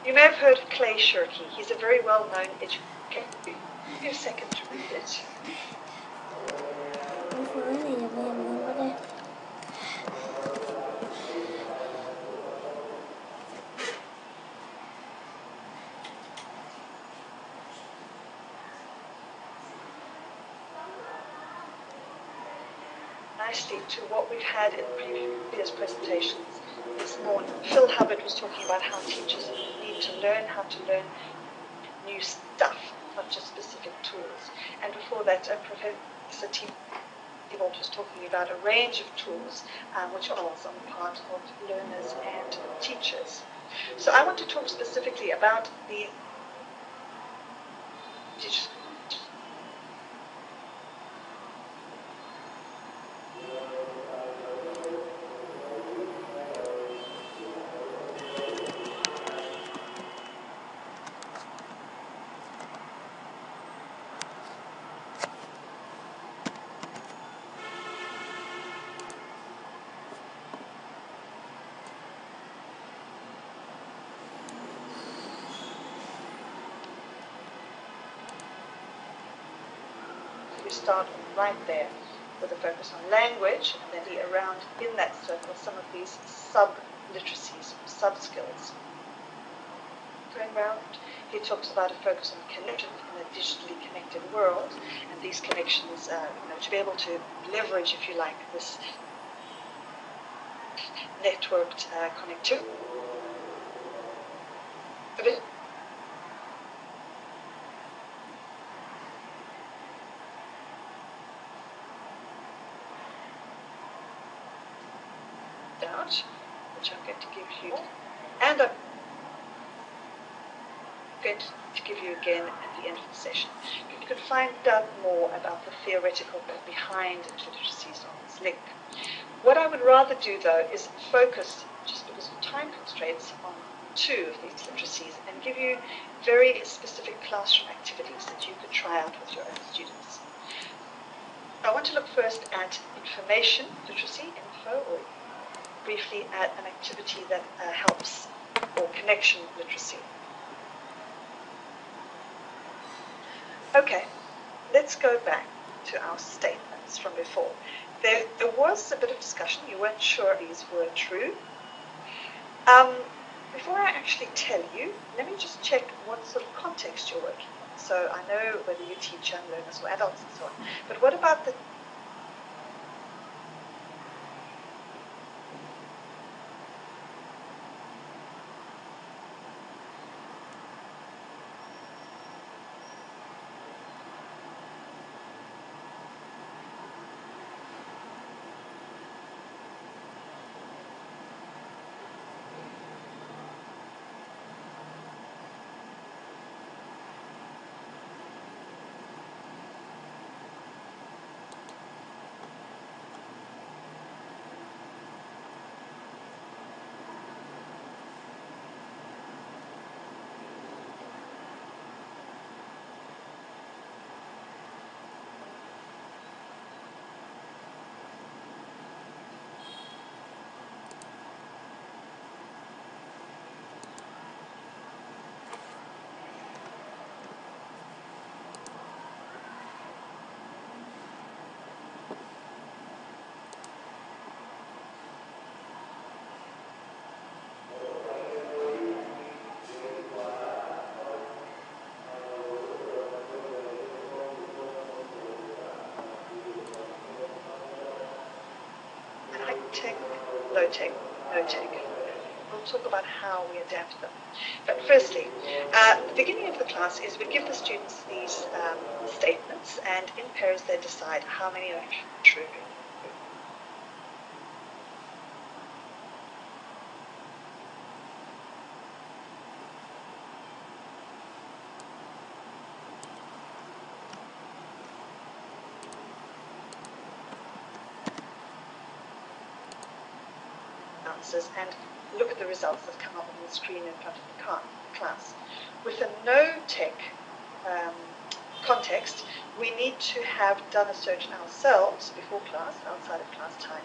You may have heard of Clay Shirky. He's a very well-known educator. Give me a second to read it. Nicely to what we've had in previous presentations this morning. Phil Hubbard was talking about how teachers need to learn how to learn new stuff, not just specific tools. And before that, Professor T. Bolt was talking about a range of tools which are also on the part of learners and teachers. So I want to talk specifically about the digital. We start right there with a focus on language, and then around in that circle some of these sub-literacies, sub-skills. Going round, he talks about a focus on connection in a digitally connected world, and these connections, to be able to leverage, if you like, this networked connectivity. Which I'm going to give you, and I'm going to give you again at the end of the session. You can find out more about the theoretical behind literacies on this link. What I would rather do, though, is focus, just because of time constraints, on 2 of these literacies and give you very specific classroom activities that you could try out with your own students. I want to look first at information literacy, info, or briefly at an activity that helps, or connection literacy. Okay, let's go back to our statements from before. There was a bit of discussion. You weren't sure these were true. Before I actually tell you, let me just check what sort of context you're working in. So I know whether you teach young learners or adults and so on. But what about the high-tech, low-tech, no-tech? We'll talk about how we adapt them. But firstly, the beginning of the class is we give the students these statements, and in pairs they decide how many are true. Answers and look at the results that come up on the screen in front of the class. With a no-tech context, we need to have done a search ourselves before class, outside of class time,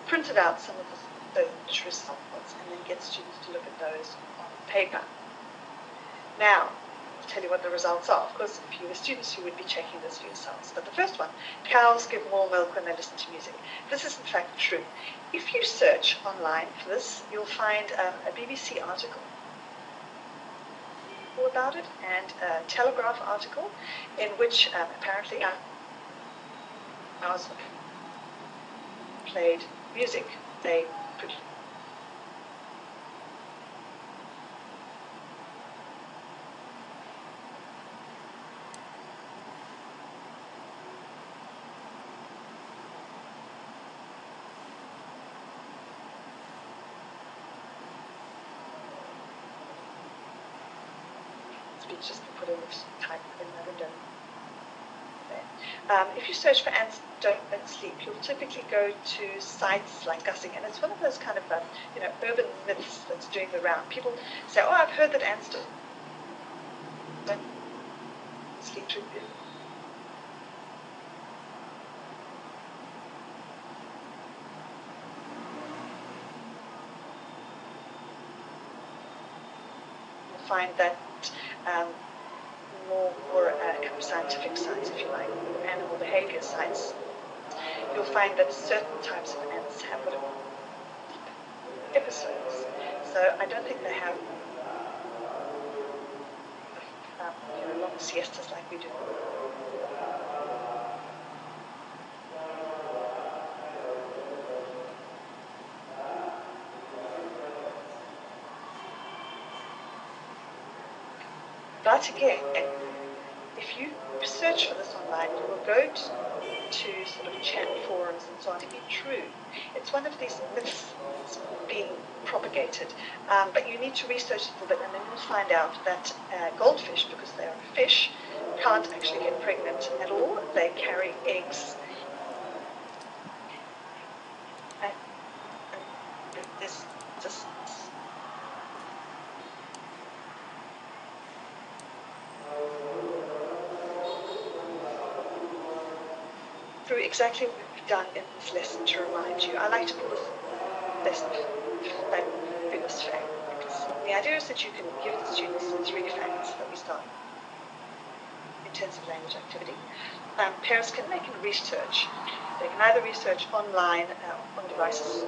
printed out some of the search results, and then get students to look at those on paper. Now, I'll tell you what the results are. Of course, if you were students, you would be checking this for yourselves. But the first one, cows give more milk when they listen to music. This is in fact true. If you search online for this, you'll find a BBC article about it and a Telegraph article in which apparently cows played music. They produced just put in this type in the window. If you search for ants don't sleep, you'll typically go to sites like Gussing, and it's one of those kind of urban myths that's doing the round. People say, "Oh, I've heard that ants don't sleep." You'll find that more kind of scientific sites, if you like, or animal behavior sites, you'll find that certain types of ants have what are called episodes. So I don't think they have long siestas like we do. But again, if you search for this online, you will go to sort of chat forums and so on to be true. It's one of these myths being propagated, but you need to research it a little bit, and then you'll find out that goldfish, because they are a fish, can't actually get pregnant at all. They carry eggs. And this just through exactly what we've done in this lesson to remind you. I like to call this lesson fabulous fact, because the idea is that you can give the students 3 facts that we start intensive language activity. Parents can make research. They can either research online on devices.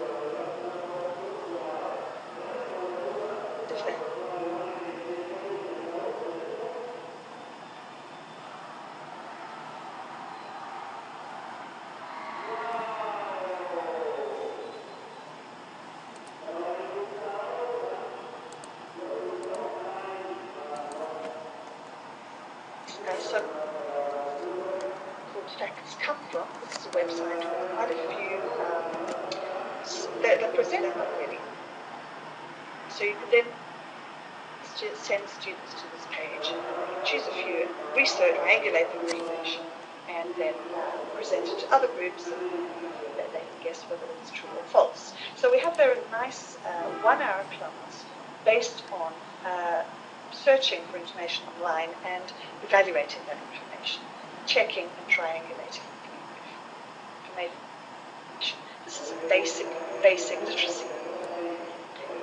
So called facts come from. This is a website with quite a few that present them already. So you can then send students to this page, and they can choose a few, research, triangulate the information, and then present it to other groups, and then they can guess whether it's true or false. So we have there a nice 1-hour class based on searching for information online and evaluating that information, checking and triangulating information. This is a basic literacy,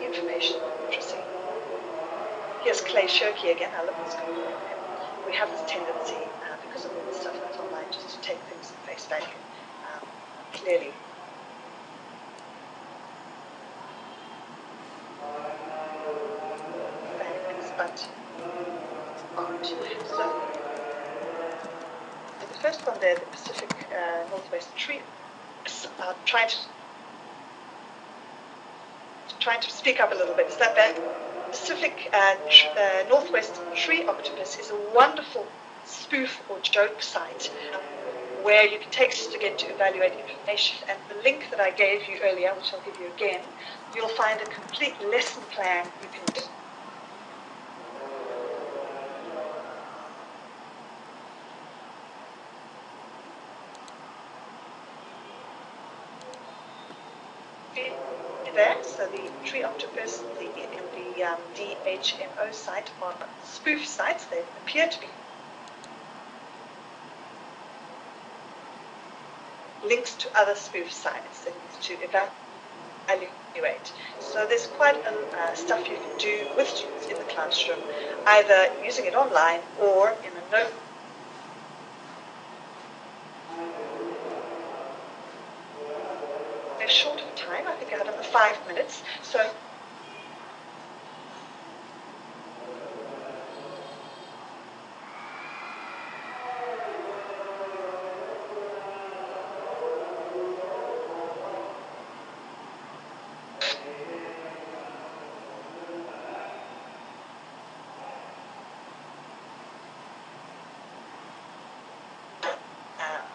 information literacy. Here's Clay Shirky again. I love this guy. We have this tendency, because of all the stuff that's online, just to take things at face value. Clearly. But aren't. So the first one there, the Pacific Northwest Tree, trying to speak up a little bit. Is that bad? Pacific Northwest Tree Octopus is a wonderful spoof or joke site where you can take to get to evaluate information. And the link that I gave you earlier, which I'll give you again, you'll find a complete lesson plan you can do. There, so the tree octopus, the DHMO site are spoof sites. They appear to be links to other spoof sites to evaluate. So there's quite a stuff you can do with students in the classroom, either using it online or in a note. They're short of time. I think I had them for 5 minutes. So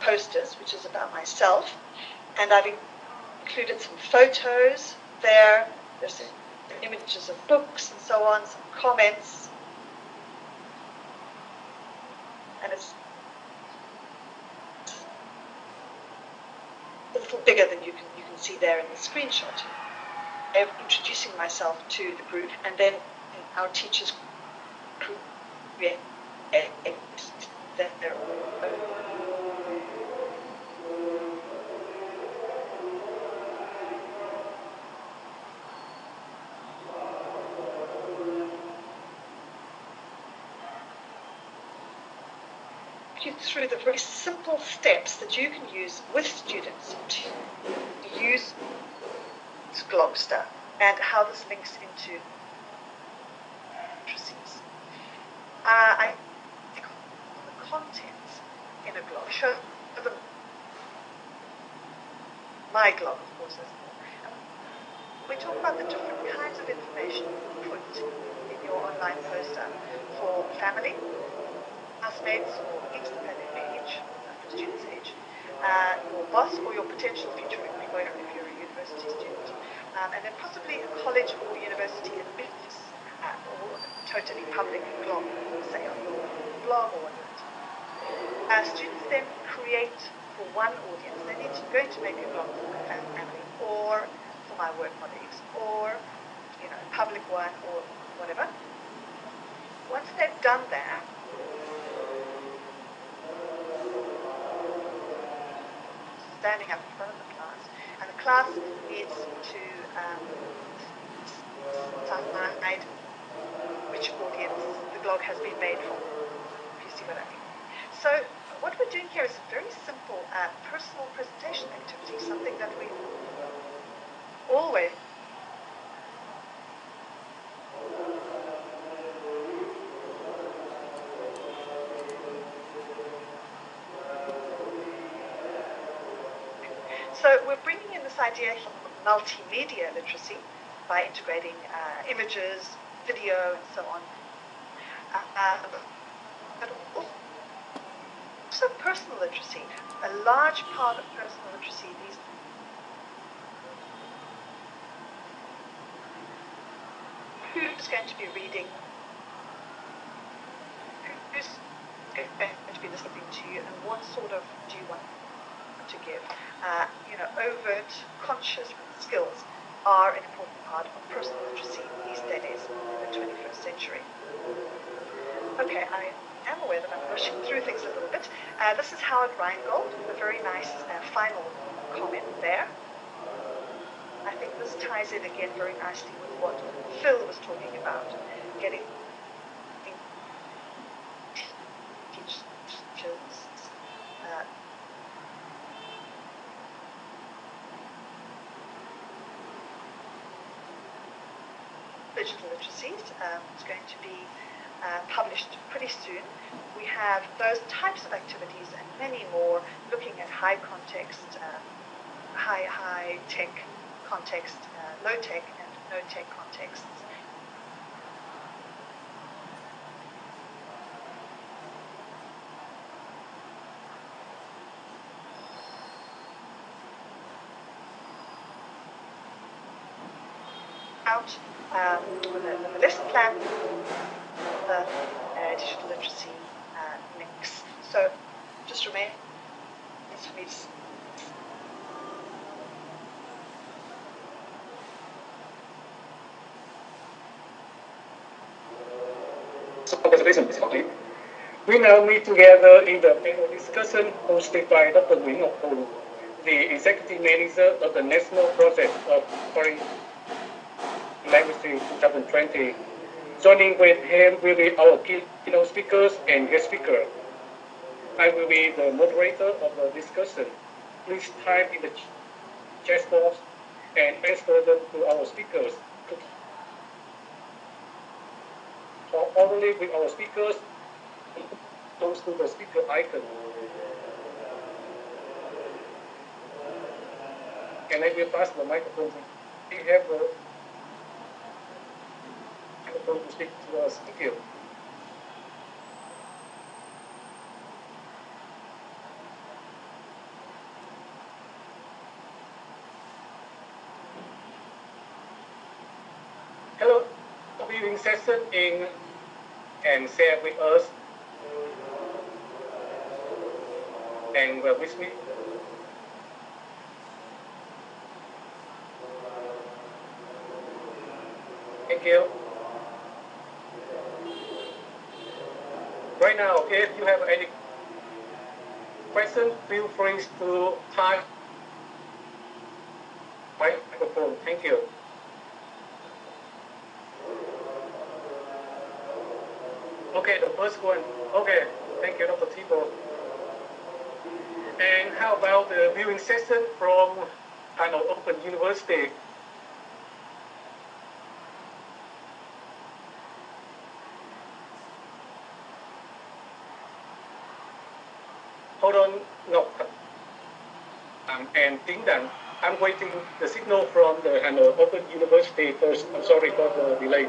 posters, which is about myself, and I've included some photos there. There's some images of books and so on, some comments, and it's a little bigger than you can see there in the screenshot. I'm introducing myself to the group, and then our teachers create their through the very simple steps that you can use with students to use Globster and how this links into literacies. I think the content in a blog, show them my blog, of course. We talk about the different kinds of information you put in your online poster for family, housemates, or extended age, student's age, your boss or your potential future employer if you're a university student, and then possibly a college or university admissions or totally public blog, say on your blog or whatnot. Students then create for one audience. They're going to make a blog for my family or for my work colleagues or a public one or whatever. Once they've done that, standing up in front of the class, and the class needs to decide which audience the blog has been made for, if you see what I mean. So what we're doing here is a very simple personal presentation activity, something that we always So we're bringing in this idea of multimedia literacy by integrating images, video, and so on. But also personal literacy. A large part of personal literacy these who's going to be reading, who's going to be listening to you, and what sort of do you want to give? Overt, conscious skills are an important part of personal literacy these days in the 21st century. Okay, I am aware that I'm rushing through things a little bit. This is Howard Rheingold, a very nice final comment there. I think this ties in again very nicely with what Phil was talking about, getting teachers digital literacies. It's going to be published pretty soon. We have those types of activities and many more looking at high context, high tech context, low tech and no tech contexts. Out the lesson plan, the digital literacy links. So just remains for me to presentation is complete. We now meet together in the panel discussion hosted by Dr. Nguyễn Ngọc Hùng, the Executive Manager of the National Project of Foreign Language in 2020. Joining with him will be our keynote speakers and guest speaker. I will be the moderator of the discussion. Please type in the chat box and answer them to our speakers. Talk only with our speakers, close to the speaker icon. And I will pass the microphone to we have the microphone to speak to the speaker. Hello, viewing session in and share with us and with me. Thank you. Right now, if you have any question, feel free to type my microphone. Thank you. Okay, the first one. Okay, thank you, Dr. Thibault. And how about the viewing session from Open University? Hold on, no. And Tính Đặng, I'm waiting the signal from the Open University first. I'm sorry for the delay.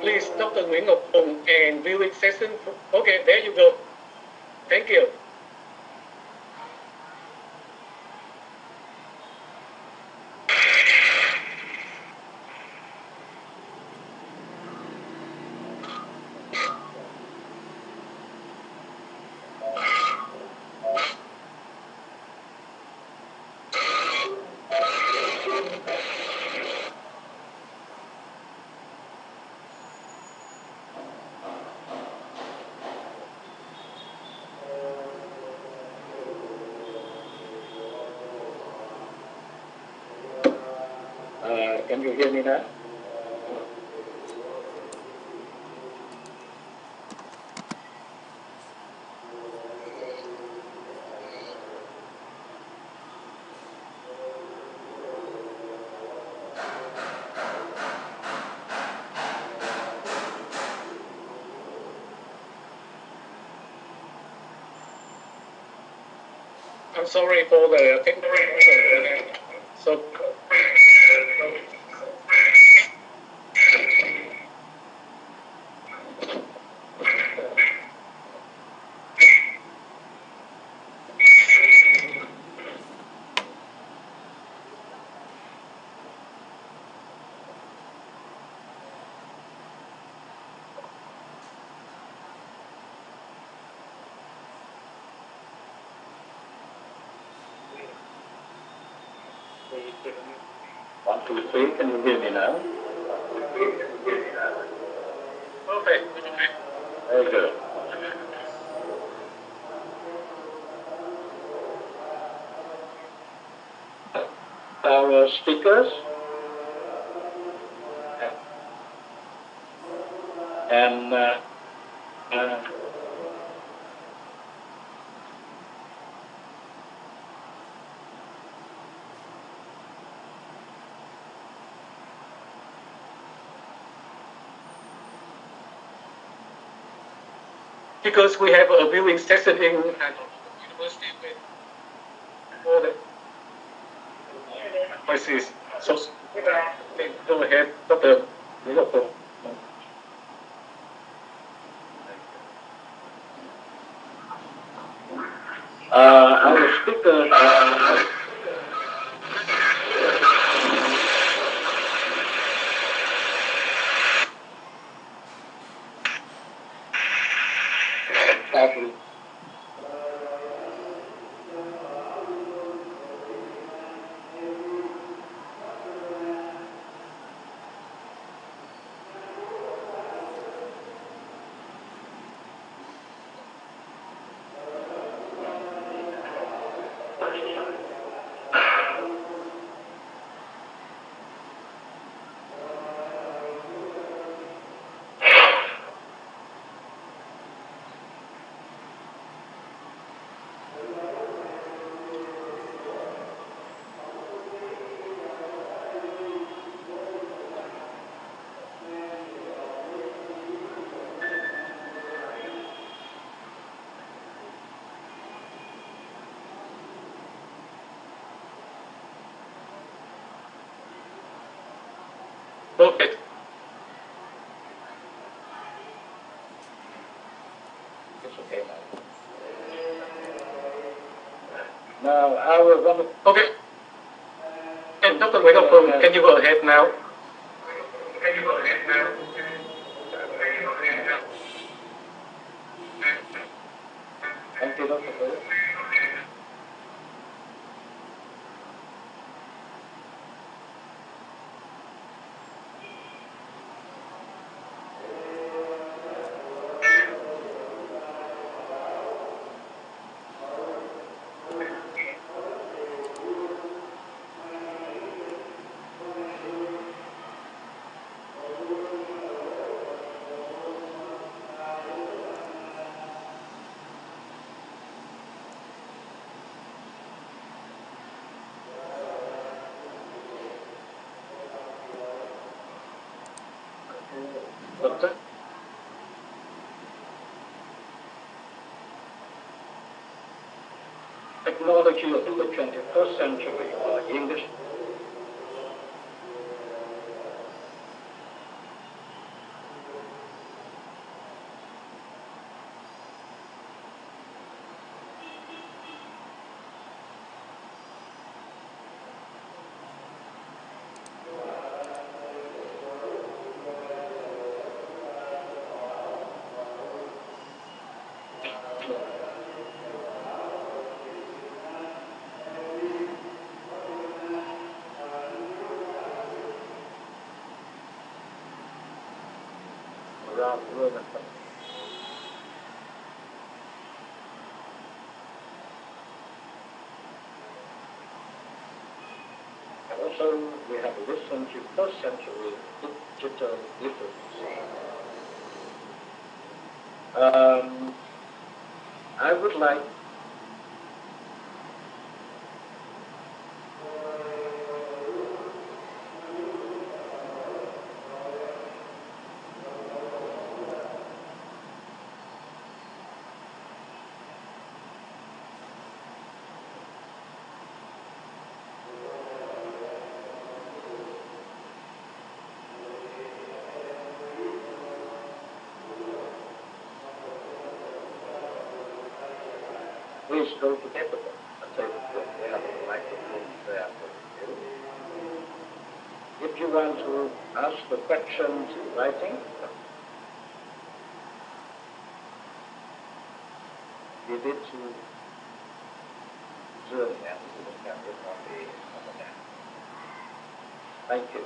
Please, Dr. Nguyễn Ngọc Hùng and viewing session. Okay, there you go. Thank you. Can you hear me now? I'm sorry for the technical problem. So, one, two, three. Can you hear me now? Okay. Very good. Our speakers and because we have a viewing session in university for the voices. So go ahead, Dr. Liverpool. Our speaker perfect. It's okay now. I will run. Okay. And Dr. Liverpool, can you go ahead now? Can you go ahead now? Thank you, Dr. Liverpool. Doctor? Technology of the 21st century, English. Also, we have listened to first-century digital literacy. I would like please go to Capital and say that we have a microphone there for you. If you want to ask the questions in writing, give it to Zoom and we will have it on the net. Thank you.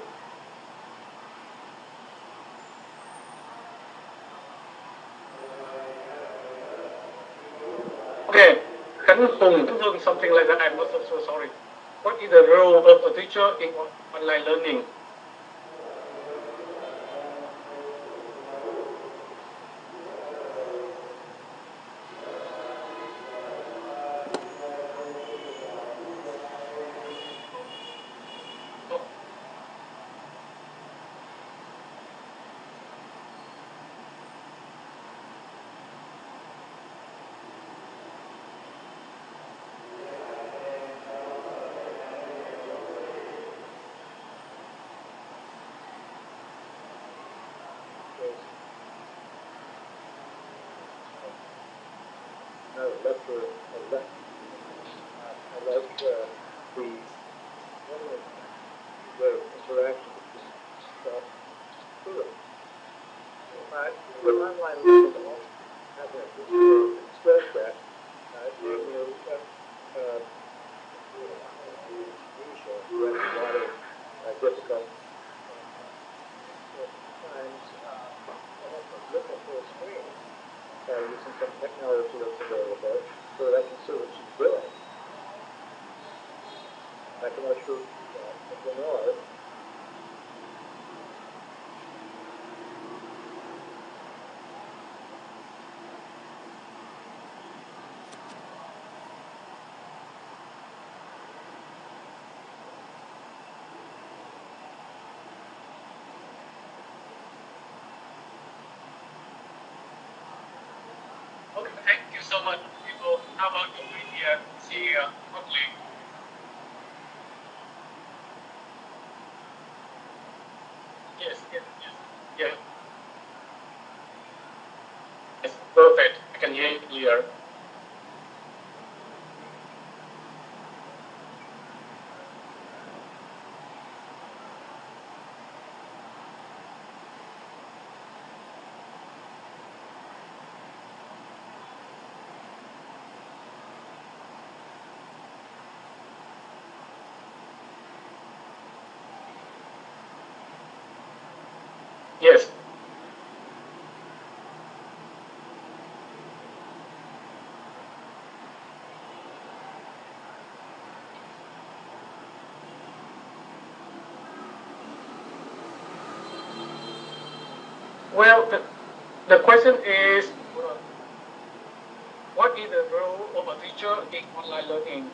Okay, can you confirm something like that? I'm not so sorry. What is the role of a teacher in online learning? No, that's I like the interaction with the student. With online learning, having to express that, Asia, we have a lot of difficult times look at full screen using some technology that's available so that I can see what she's doing. I can assure Lenore. Okay, thank you so much, people. How about you here? See you quickly. Yes. Yes, perfect. I can hear you clear. Yes. Well, the question is, what is the role of a teacher in online learning?